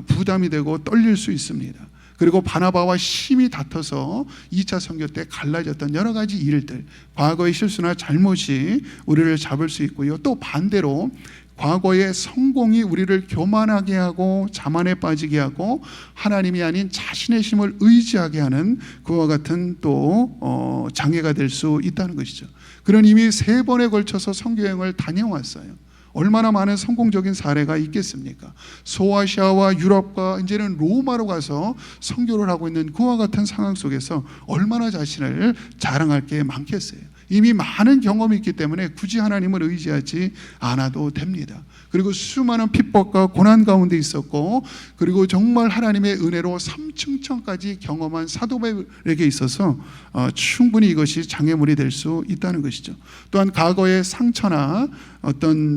부담이 되고 떨릴 수 있습니다. 그리고 바나바와 심히 다퉈서 2차 선교 때 갈라졌던 여러 가지 일들, 과거의 실수나 잘못이 우리를 잡을 수 있고요. 또 반대로 과거의 성공이 우리를 교만하게 하고 자만에 빠지게 하고 하나님이 아닌 자신의 힘을 의지하게 하는 그와 같은 또 장애가 될 수 있다는 것이죠. 그런 이미 3번에 걸쳐서 선교여행을 다녀왔어요. 얼마나 많은 성공적인 사례가 있겠습니까? 소아시아와 유럽과 이제는 로마로 가서 선교를 하고 있는 그와 같은 상황 속에서 얼마나 자신을 자랑할 게 많겠어요. 이미 많은 경험이 있기 때문에 굳이 하나님을 의지하지 않아도 됩니다. 그리고 수많은 핍박과 고난 가운데 있었고, 그리고 정말 하나님의 은혜로 삼층천까지 경험한 사도바울에게 있어서 충분히 이것이 장애물이 될 수 있다는 것이죠. 또한 과거의 상처나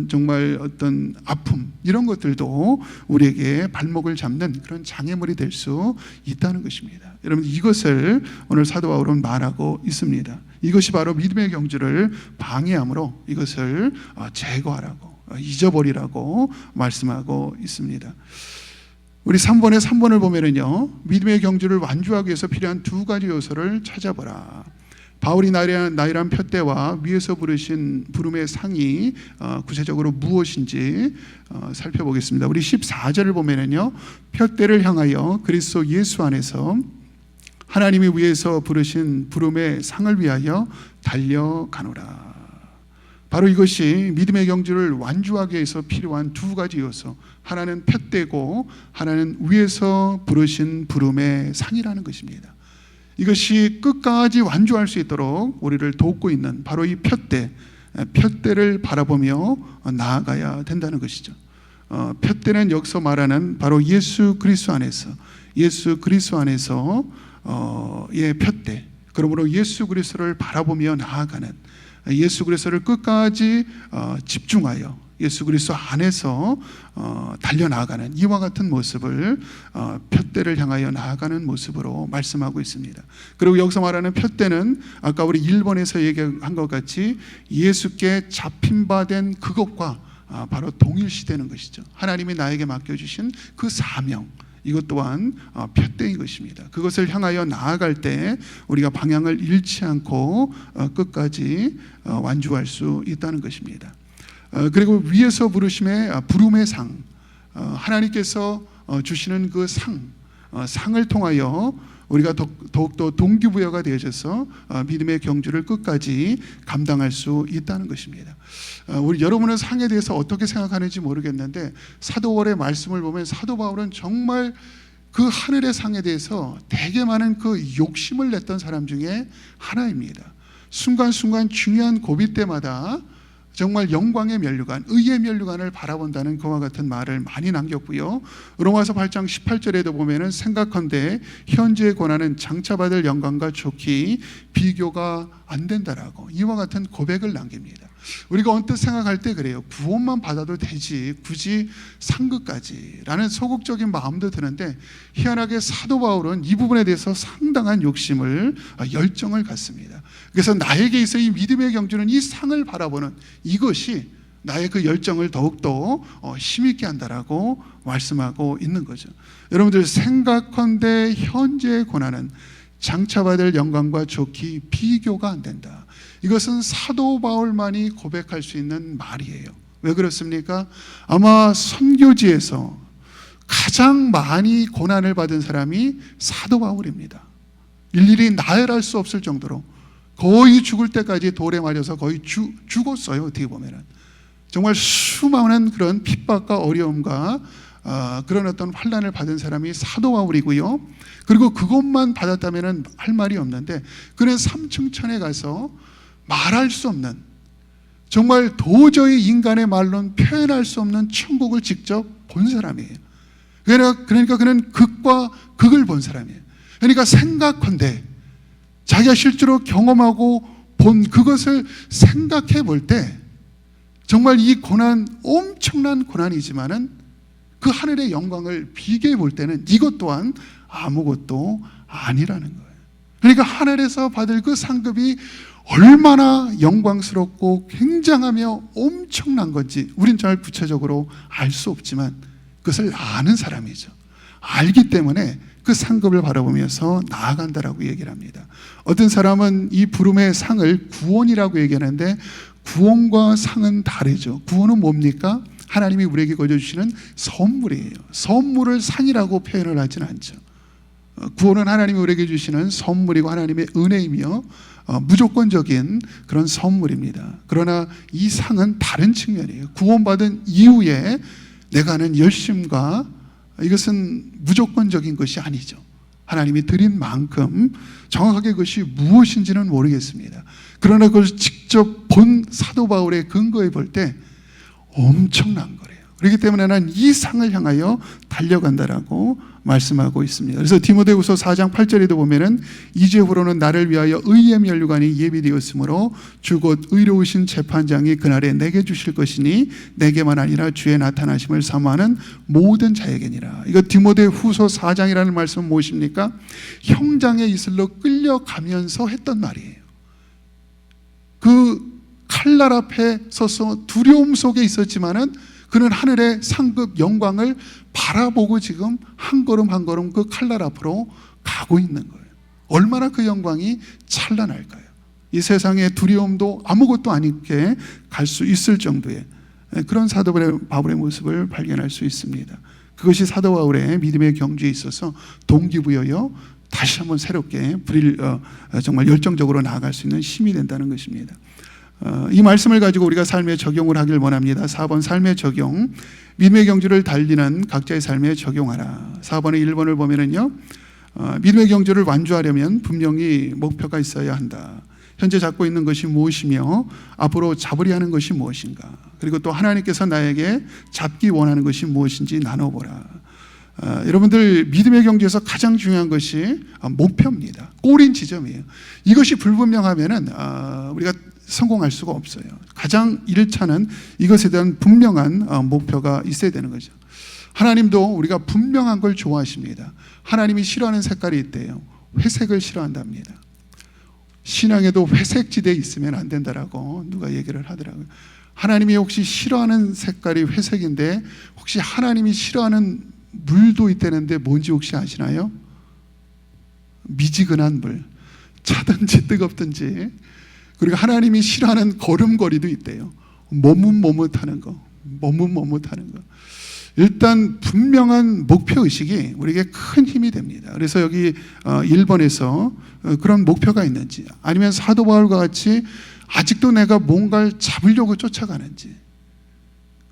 정말 어떤 아픔, 이런 것들도 우리에게 발목을 잡는 그런 장애물이 될 수 있다는 것입니다. 여러분, 이것을 오늘 사도 바울은 말하고 있습니다. 이것이 바로 믿음의 경주를 방해함으로 이것을 제거하라고, 잊어버리라고 말씀하고 있습니다. 우리 3번의 3번을 보면은요, 믿음의 경주를 완주하기 위해서 필요한 두 가지 요소를 찾아보라. 바울이 나일한 푯대와 위에서 부르신 부름의 상이 구체적으로 무엇인지 살펴보겠습니다. 우리 14절을 보면은요, 푯대를 향하여 그리스도 예수 안에서 하나님이 위에서 부르신 부름의 상을 위하여 달려가노라. 바로 이것이 믿음의 경주를 완주하기 위해서 필요한 두 가지 요소, 하나는 푯대고 하나는 위에서 부르신 부름의 상이라는 것입니다. 이것이 끝까지 완주할 수 있도록 우리를 돕고 있는 바로 이 푯대를 바라보며 나아가야 된다는 것이죠. 푯대는 여기서 말하는 바로 예수 그리스도 안에서 의 푯대, 그러므로 예수 그리스도를 바라보며 나아가는, 예수 그리스도를 끝까지 집중하여 예수 그리스도 안에서 달려나가는 이와 같은 모습을 푯대를 향하여 나아가는 모습으로 말씀하고 있습니다. 그리고 여기서 말하는 푯대는 아까 우리 1번에서 얘기한 것 같이 예수께 잡힌바된 그것과 바로 동일시되는 것이죠. 하나님이 나에게 맡겨주신 그 사명, 이것 또한 푯대인 것입니다. 그것을 향하여 나아갈 때 우리가 방향을 잃지 않고 끝까지 완주할 수 있다는 것입니다. 그리고 위에서 부르심의 부름의 상, 하나님께서 주시는 그 상을 통하여 우리가 더욱더 동기부여가 되어져서 믿음의 경주를 끝까지 감당할 수 있다는 것입니다. 우리 여러분은 상에 대해서 어떻게 생각하는지 모르겠는데, 사도 바울의 말씀을 보면 사도 바울은 정말 그 하늘의 상에 대해서 되게 많은 그 욕심을 냈던 사람 중에 하나입니다. 순간순간 중요한 고비 때마다 정말 영광의 면류관, 의의 면류관을 바라본다는 그와 같은 말을 많이 남겼고요. 로마서 8장 18절에도 보면은 생각컨대 현재의 고난은 장차받을 영광과 좋기 비교가 안 된다라고 이와 같은 고백을 남깁니다. 우리가 언뜻 생각할 때 그래요. 구원만 받아도 되지 굳이 상급까지라는 소극적인 마음도 드는데, 희한하게 사도 바울은 이 부분에 대해서 상당한 열정을 갖습니다. 그래서 나에게 있어 이 믿음의 경주는 이 상을 바라보는 이것이 나의 그 열정을 더욱더 힘있게 한다라고 말씀하고 있는 거죠. 여러분들, 생각컨대 현재의 고난은 장차받을 영광과 좋기 비교가 안 된다. 이것은 사도 바울만이 고백할 수 있는 말이에요. 왜 그렇습니까? 아마 선교지에서 가장 많이 고난을 받은 사람이 사도 바울입니다. 일일이 나열할 수 없을 정도로 거의 죽을 때까지 돌에 맞아서 거의 죽었어요. 어떻게 보면은 정말 수많은 그런 핍박과 어려움과 그런 어떤 환난을 받은 사람이 사도 바울이고요. 그리고 그것만 받았다면은 할 말이 없는데, 그는 삼층천에 가서 말할 수 없는, 정말 도저히 인간의 말로는 표현할 수 없는 천국을 직접 본 사람이에요. 그러니까 그는 극과 극을 본 사람이에요. 그러니까 생각컨대 자기가 실제로 경험하고 본 그것을 생각해 볼 때 정말 이 고난, 엄청난 고난이지만은 그 하늘의 영광을 비교해 볼 때는 이것 또한 아무것도 아니라는 거예요. 그러니까 하늘에서 받을 그 상급이 얼마나 영광스럽고 굉장하며 엄청난 건지 우린 잘 구체적으로 알 수 없지만 그것을 아는 사람이죠. 알기 때문에 그 상급을 바라보면서 나아간다라고 얘기를 합니다. 어떤 사람은 이 부름의 상을 구원이라고 얘기하는데, 구원과 상은 다르죠. 구원은 뭡니까? 하나님이 우리에게 거저주시는 선물이에요. 선물을 상이라고 표현을 하진 않죠. 구원은 하나님이 우리에게 주시는 선물이고 하나님의 은혜이며 무조건적인 그런 선물입니다. 그러나 이 상은 다른 측면이에요. 구원받은 이후에 내가 하는 열심과 이것은 무조건적인 것이 아니죠. 하나님이 드린 만큼 정확하게 그것이 무엇인지는 모르겠습니다. 그러나 그걸 직접 본 사도 바울의 근거에 볼 때 엄청난 거예요. 그렇기 때문에 난 이 상을 향하여 달려간다라고 말씀하고 있습니다. 그래서 디모데후서 4장 8절에도 보면은 이제후로는 나를 위하여 의의 면류관이 예비되었으므로 주 곧 의로우신 재판장이 그날에 내게 주실 것이니 내게만 아니라 주의 나타나심을 사모하는 모든 자에게니라. 이거 디모데후서 4장이라는 말씀은 무엇입니까? 형장의 이슬로 끌려가면서 했던 말이에요. 그 칼날 앞에 서서 두려움 속에 있었지만은 그는 하늘의 상급 영광을 바라보고 지금 한 걸음 한 걸음 그 칼날 앞으로 가고 있는 거예요. 얼마나 그 영광이 찬란할까요? 이 세상의 두려움도 아무것도 아니게 갈 수 있을 정도의 그런 사도 바울의 모습을 발견할 수 있습니다. 그것이 사도 바울의 믿음의 경주에 있어서 동기부여여 다시 한번 새롭게 정말 열정적으로 나아갈 수 있는 힘이 된다는 것입니다. 이 말씀을 가지고 우리가 삶에 적용을 하길 원합니다. 4번 삶의 적용, 믿음의 경주를 달리는 각자의 삶에 적용하라. 4번의 1번을 보면은요, 믿음의 경주를 완주하려면 분명히 목표가 있어야 한다. 현재 잡고 있는 것이 무엇이며 앞으로 잡으려 하는 것이 무엇인가, 그리고 또 하나님께서 나에게 잡기 원하는 것이 무엇인지 나눠보라. 여러분들 믿음의 경주에서 가장 중요한 것이 목표입니다. 꼬린 지점이에요. 이것이 불분명하면은 우리가 성공할 수가 없어요. 가장 1차는 이것에 대한 분명한 목표가 있어야 되는 거죠. 하나님도 우리가 분명한 걸 좋아하십니다. 하나님이 싫어하는 색깔이 있대요. 회색을 싫어한답니다. 신앙에도 회색 지대에 있으면 안 된다라고 누가 얘기를 하더라고요. 하나님이 혹시 싫어하는 색깔이 회색인데 혹시 하나님이 싫어하는 물도 있다는데 뭔지 혹시 아시나요? 미지근한 물, 차든지 뜨겁든지. 그리고 하나님이 싫어하는 걸음걸이도 있대요. 머뭇머뭇하는 거, 머뭇머뭇하는 거. 일단 분명한 목표의식이 우리에게 큰 힘이 됩니다. 그래서 여기 1번에서 그런 목표가 있는지, 아니면 사도 바울과 같이 아직도 내가 뭔가를 잡으려고 쫓아가는지,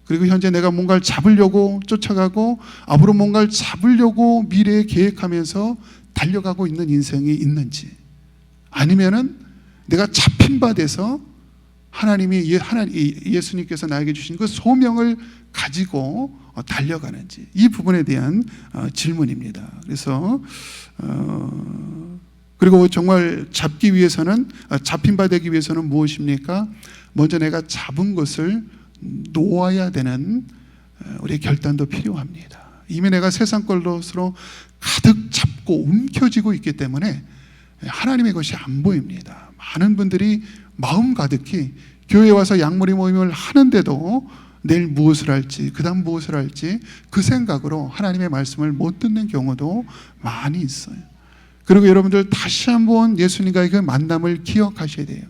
그리고 현재 내가 뭔가를 잡으려고 쫓아가고 앞으로 뭔가를 잡으려고 미래에 계획하면서 달려가고 있는 인생이 있는지, 아니면은 내가 잡힌 바 돼서 예수님께서 나에게 주신 그 소명을 가지고 달려가는지, 이 부분에 대한 질문입니다. 그래서 그리고 정말 잡기 위해서는, 잡힌 바 되기 위해서는 무엇입니까? 먼저 내가 잡은 것을 놓아야 되는 우리의 결단도 필요합니다. 이미 내가 세상 것으로 가득 잡고 움켜쥐고 있기 때문에 하나님의 것이 안 보입니다. 많은 분들이 마음 가득히 교회에 와서 양머리 모임을 하는데도 내일 무엇을 할지, 그 다음 무엇을 할지 그 생각으로 하나님의 말씀을 못 듣는 경우도 많이 있어요. 그리고 여러분들 다시 한번 예수님과의 그 만남을 기억하셔야 돼요.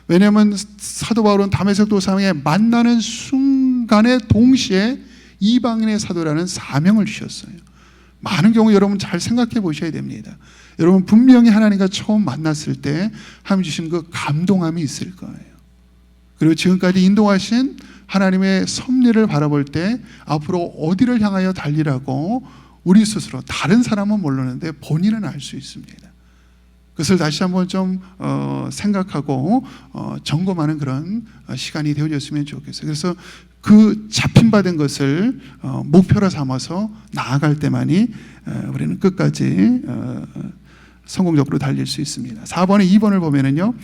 왜냐하면 사도 바울은 다메섹 도상에 만나는 순간에 동시에 이방인의 사도라는 사명을 주셨어요. 많은 경우 여러분 잘 생각해 보셔야 됩니다. 여러분 분명히 하나님과 처음 만났을 때 하나님 주신 그 감동함이 있을 거예요. 그리고 지금까지 인도하신 하나님의 섭리를 바라볼 때 앞으로 어디를 향하여 달리라고 우리 스스로, 다른 사람은 모르는데 본인은 알 수 있습니다. 그것을 다시 한번 좀 생각하고 점검하는 그런 시간이 되어졌으면 좋겠어요. 그래서 그 잡힌 바 된 것을 목표로 삼아서 나아갈 때만이 우리는 끝까지 성공적으로 달릴 수 있습니다. 4번에 2번을 보면은요,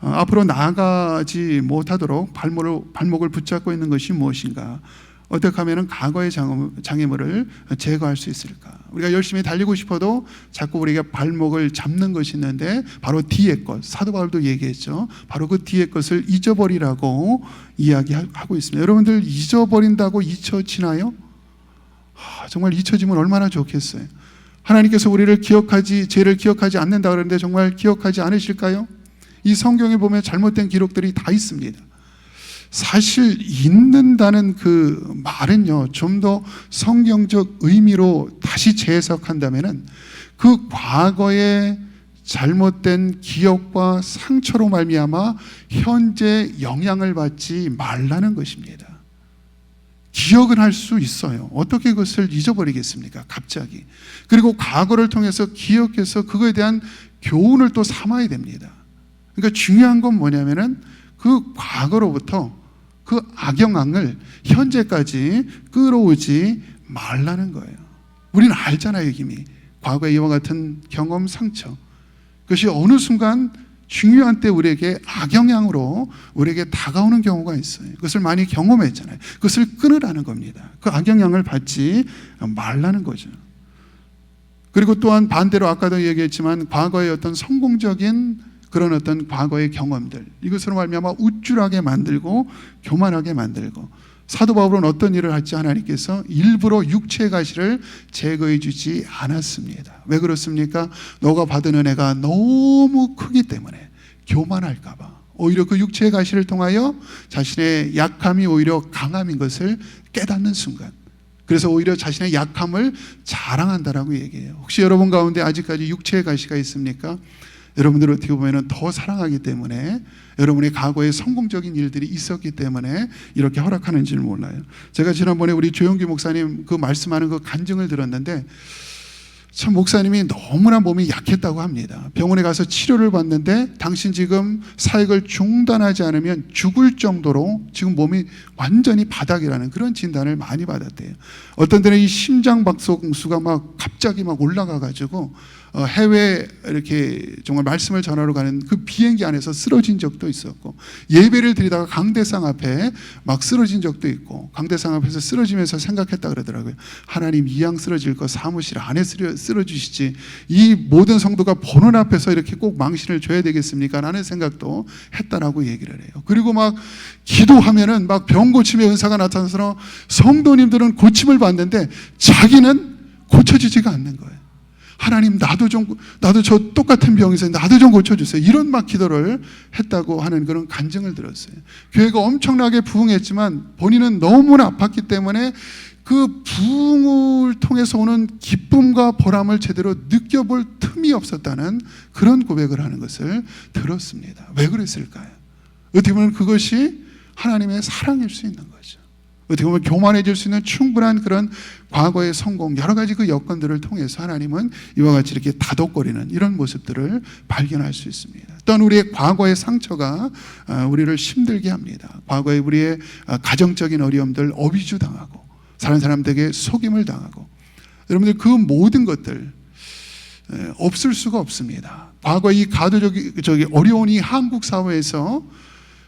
앞으로 나아가지 못하도록 발목을 붙잡고 있는 것이 무엇인가? 어떻게 하면 과거의 장애물을 제거할 수 있을까? 우리가 열심히 달리고 싶어도 자꾸 우리가 발목을 잡는 것이 있는데, 바로 뒤에 것, 사도 바울도 얘기했죠. 바로 그 뒤에 것을 잊어버리라고 이야기하고 있습니다. 여러분들 잊어버린다고 잊혀지나요? 정말 잊혀지면 얼마나 좋겠어요. 하나님께서 우리를 죄를 기억하지 않는다 그러는데 정말 기억하지 않으실까요? 이 성경에 보면 잘못된 기록들이 다 있습니다. 사실 잊는다는 그 말은요, 좀 더 성경적 의미로 다시 재해석한다면은 그 과거의 잘못된 기억과 상처로 말미암아 현재 영향을 받지 말라는 것입니다. 기억은 할 수 있어요. 어떻게 그것을 잊어버리겠습니까? 갑자기. 그리고 과거를 통해서 기억해서 그거에 대한 교훈을 또 삼아야 됩니다. 그러니까 중요한 건 뭐냐면은 그 과거로부터 그 악영향을 현재까지 끌어오지 말라는 거예요. 우리는 알잖아요, 이미. 과거의 이와 같은 경험, 상처. 그것이 어느 순간 중요한 때 우리에게 악영향으로 우리에게 다가오는 경우가 있어요. 그것을 많이 경험했잖아요. 그것을 끊으라는 겁니다. 그 악영향을 받지 말라는 거죠. 그리고 또한 반대로 아까도 얘기했지만 과거의 어떤 성공적인 그런 어떤 과거의 경험들, 이것으로 말미암아 우쭐하게 만들고 교만하게 만들고, 사도 바울은 어떤 일을 할지 하나님께서 일부러 육체의 가시를 제거해 주지 않았습니다. 왜 그렇습니까? 너가 받은 은혜가 너무 크기 때문에 교만할까 봐. 오히려 그 육체의 가시를 통하여 자신의 약함이 오히려 강함인 것을 깨닫는 순간, 그래서 오히려 자신의 약함을 자랑한다라고 얘기해요. 혹시 여러분 가운데 아직까지 육체의 가시가 있습니까? 여러분들 어떻게 보면 더 사랑하기 때문에, 여러분의 과거에 성공적인 일들이 있었기 때문에 이렇게 허락하는지를 몰라요. 제가 지난번에 우리 조영기 목사님 그 말씀하는 그 간증을 들었는데, 참 목사님이 너무나 몸이 약했다고 합니다. 병원에 가서 치료를 받는데 당신 지금 사역을 중단하지 않으면 죽을 정도로 지금 몸이 완전히 바닥이라는 그런 진단을 많이 받았대요. 어떤 때는 이 심장 박동수가 막 갑자기 막 올라가 가지고 해외 이렇게 정말 말씀을 전하러 가는 그 비행기 안에서 쓰러진 적도 있었고, 예배를 드리다가 강대상 앞에 막 쓰러진 적도 있고, 강대상 앞에서 쓰러지면서 생각했다 그러더라고요. 하나님, 이왕 쓰러질 거 사무실 안에 쓰러주시지, 이 모든 성도가 보는 앞에서 이렇게 꼭 망신을 줘야 되겠습니까? 라는 생각도 했다라고 얘기를 해요. 그리고 막 기도하면은 막 병 고침의 은사가 나타나서 성도님들은 고침을 받는데 자기는 고쳐지지가 않는 거예요. 하나님, 나도 저 똑같은 병이 있어요. 나도 좀 고쳐주세요. 이런 막 기도를 했다고 하는 그런 간증을 들었어요. 교회가 엄청나게 부흥했지만 본인은 너무나 아팠기 때문에 그 부흥을 통해서 오는 기쁨과 보람을 제대로 느껴볼 틈이 없었다는 그런 고백을 하는 것을 들었습니다. 왜 그랬을까요? 어떻게 보면 그것이 하나님의 사랑일 수 있는 거죠. 어떻게 보면 교만해질 수 있는 충분한 그런 과거의 성공, 여러 가지 그 여건들을 통해서 하나님은 이와 같이 이렇게 다독거리는 이런 모습들을 발견할 수 있습니다. 또한 우리의 과거의 상처가 우리를 힘들게 합니다. 과거의 우리의 가정적인 어려움들, 어비주 당하고 다른 사람들에게 속임을 당하고, 여러분들 그 모든 것들 없을 수가 없습니다. 과거 이 어려운 이 한국 사회에서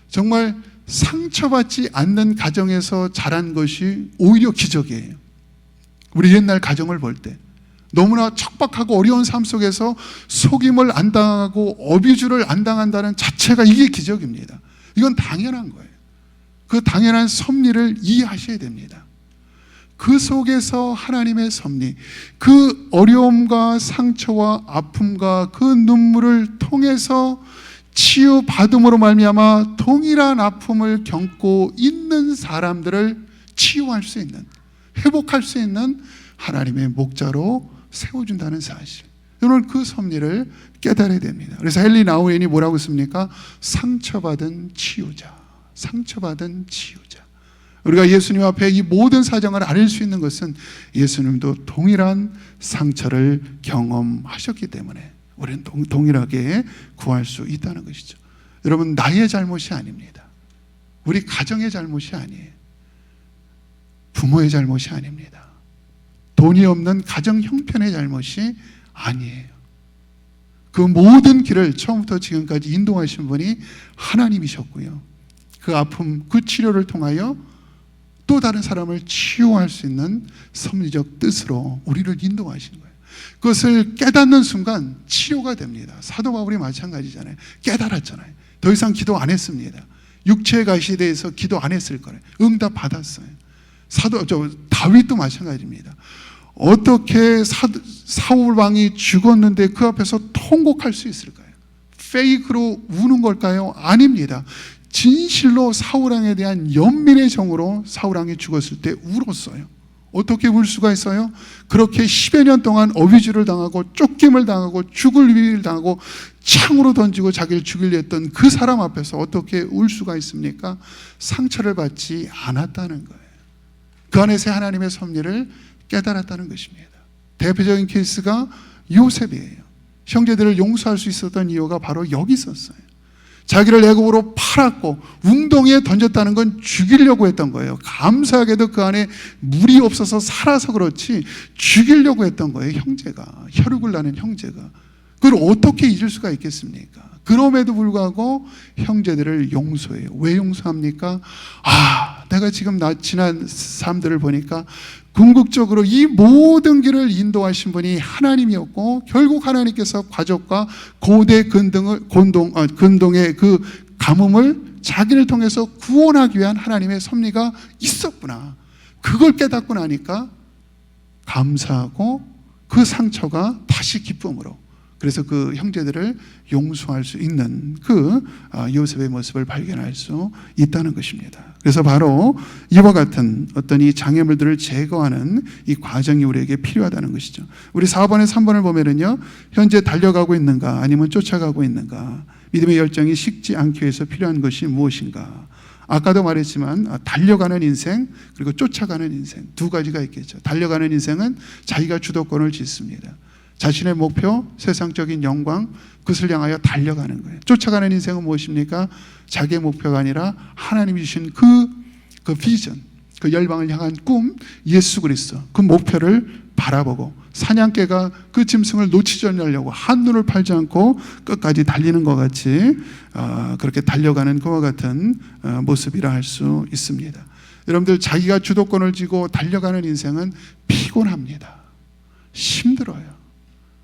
정말 상처받지 않는 가정에서 자란 것이 오히려 기적이에요. 우리 옛날 가정을 볼 때 너무나 척박하고 어려운 삶 속에서 속임을 안 당하고 어비주를 안 당한다는 자체가 이게 기적입니다. 이건 당연한 거예요. 그 당연한 섭리를 이해하셔야 됩니다. 그 속에서 하나님의 섭리, 그 어려움과 상처와 아픔과 그 눈물을 통해서 치유받음으로 말미암아 동일한 아픔을 겪고 있는 사람들을 치유할 수 있는, 회복할 수 있는 하나님의 목자로 세워준다는 사실, 여러분 그 섭리를 깨달아야 됩니다. 그래서 헨리 나우엔이 뭐라고 씁니까? 상처받은 치유자, 상처받은 치유자. 우리가 예수님 앞에 이 모든 사정을 알릴 수 있는 것은 예수님도 동일한 상처를 경험하셨기 때문에 우리는 동일하게 구할 수 있다는 것이죠. 여러분, 나의 잘못이 아닙니다. 우리 가정의 잘못이 아니에요. 부모의 잘못이 아닙니다. 돈이 없는 가정 형편의 잘못이 아니에요. 그 모든 길을 처음부터 지금까지 인도하신 분이 하나님이셨고요. 그 아픔, 그 치료를 통하여 또 다른 사람을 치유할 수 있는 섭리적 뜻으로 우리를 인도하신 거예요. 그것을 깨닫는 순간 치료가 됩니다. 사도 바울이 마찬가지잖아요. 깨달았잖아요. 더 이상 기도 안 했습니다. 육체의 가시에 대해서 기도 안 했을 거예요. 응답 받았어요. 다윗도 마찬가지입니다. 어떻게 사울 왕이 죽었는데 그 앞에서 통곡할 수 있을까요? 페이크로 우는 걸까요? 아닙니다. 진실로 사울 왕에 대한 연민의 정으로 사울 왕이 죽었을 때 울었어요. 어떻게 울 수가 있어요? 그렇게 10여 년 동안 어뷰즈를 당하고 쫓김을 당하고 죽을 위기를 당하고 창으로 던지고 자기를 죽이려 했던 그 사람 앞에서 어떻게 울 수가 있습니까? 상처를 받지 않았다는 거예요. 그 안에서 하나님의 섭리를 깨달았다는 것입니다. 대표적인 케이스가 요셉이에요. 형제들을 용서할 수 있었던 이유가 바로 여기 있었어요. 자기를 애굽으로 팔았고 웅덩이에 던졌다는 건 죽이려고 했던 거예요. 감사하게도 그 안에 물이 없어서 살아서 그렇지 죽이려고 했던 거예요. 형제가, 혈육을 나는 형제가. 그걸 어떻게 잊을 수가 있겠습니까? 그럼에도 불구하고 형제들을 용서해요. 왜 용서합니까? 내가 지금 지난 삶들을 보니까 궁극적으로 이 모든 길을 인도하신 분이 하나님이었고, 결국 하나님께서 가족과 고대 근동의 그 가뭄을 자기를 통해서 구원하기 위한 하나님의 섭리가 있었구나. 그걸 깨닫고 나니까 감사하고 그 상처가 다시 기쁨으로, 그래서 그 형제들을 용서할 수 있는 그 요셉의 모습을 발견할 수 있다는 것입니다. 그래서 바로 이와 같은 어떤 이 장애물들을 제거하는 이 과정이 우리에게 필요하다는 것이죠. 우리 4번에 3번을 보면은요, 현재 달려가고 있는가 아니면 쫓아가고 있는가, 믿음의 열정이 식지 않기 위해서 필요한 것이 무엇인가. 아까도 말했지만 달려가는 인생 그리고 쫓아가는 인생 두 가지가 있겠죠. 달려가는 인생은 자기가 주도권을 짓습니다. 자신의 목표, 세상적인 영광, 그것을 향하여 달려가는 거예요. 쫓아가는 인생은 무엇입니까? 자기의 목표가 아니라 하나님이 주신 그 비전, 그 열방을 향한 꿈, 예수 그리스도, 그 목표를 바라보고 사냥개가 그 짐승을 놓치지 않으려고 한눈을 팔지 않고 끝까지 달리는 것 같이 그렇게 달려가는 그와 같은 모습이라 할 수 있습니다. 여러분들, 자기가 주도권을 쥐고 달려가는 인생은 피곤합니다. 힘들어요.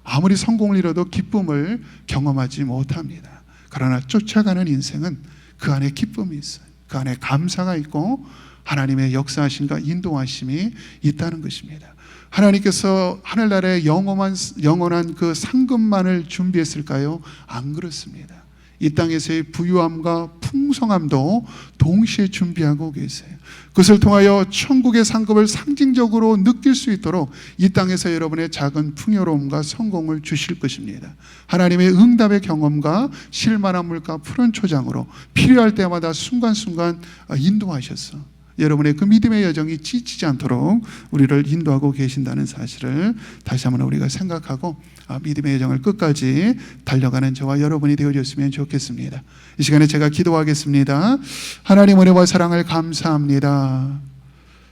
아무리 성공을 이뤄도 기쁨을 경험하지 못합니다. 그러나 쫓아가는 인생은 그 안에 기쁨이 있어요. 그 안에 감사가 있고 하나님의 역사하심과 인도하심이 있다는 것입니다. 하나님께서 하늘나라에 영원한 그 상급만을 준비했을까요? 안 그렇습니다. 이 땅에서의 부유함과 풍성함도 동시에 준비하고 계세요. 그것을 통하여 천국의 상급을 상징적으로 느낄 수 있도록 이 땅에서 여러분의 작은 풍요로움과 성공을 주실 것입니다. 하나님의 응답의 경험과 실만한 물과 푸른 초장으로 필요할 때마다 순간순간 인도하셔서 여러분의 그 믿음의 여정이 지치지 않도록 우리를 인도하고 계신다는 사실을 다시 한번 우리가 생각하고 믿음의 여정을 끝까지 달려가는 저와 여러분이 되어줬으면 좋겠습니다. 이 시간에 제가 기도하겠습니다. 하나님 은혜와 사랑을 감사합니다.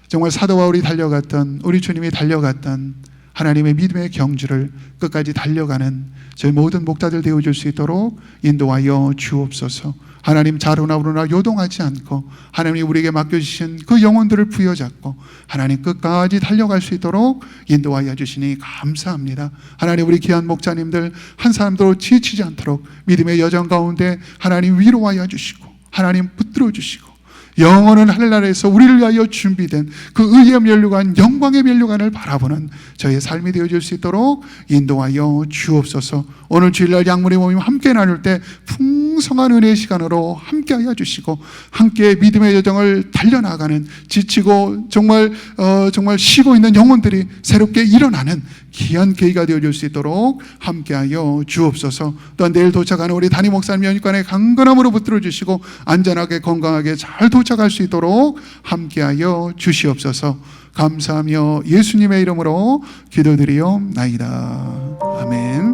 정말 사도 바울이 달려갔던, 우리 주님이 달려갔던 하나님의 믿음의 경주를 끝까지 달려가는 저희 모든 목자들 되어줄 수 있도록 인도하여 주옵소서. 하나님, 자로나 우로나 요동하지 않고 하나님이 우리에게 맡겨주신 그 영혼들을 부여잡고 하나님 끝까지 달려갈 수 있도록 인도하여 주시니 감사합니다. 하나님, 우리 귀한 목자님들 한 사람도 지치지 않도록 믿음의 여정 가운데 하나님 위로하여 주시고 하나님 붙들어 주시고 영원한 하늘나라에서 우리를 위하여 준비된 그 의의 면류관, 영광의 면류관을 바라보는 저의 삶이 되어질 수 있도록 인도하여 주옵소서. 오늘 주일날 양문의 모임 함께 나눌 때 풍성한 은혜의 시간으로 함께하여 주시고 함께 믿음의 여정을 달려나가는, 지치고 정말 쉬고 있는 영혼들이 새롭게 일어나는 귀한 계기가 되어줄 수 있도록 함께하여 주옵소서. 또한 내일 도착하는 우리 담임 목사님 연육관의 강건함으로 붙들어 주시고 안전하게 건강하게 잘 도착할 수 있도록 함께하여 주시옵소서. 감사하며 예수님의 이름으로 기도드리옵나이다. 아멘.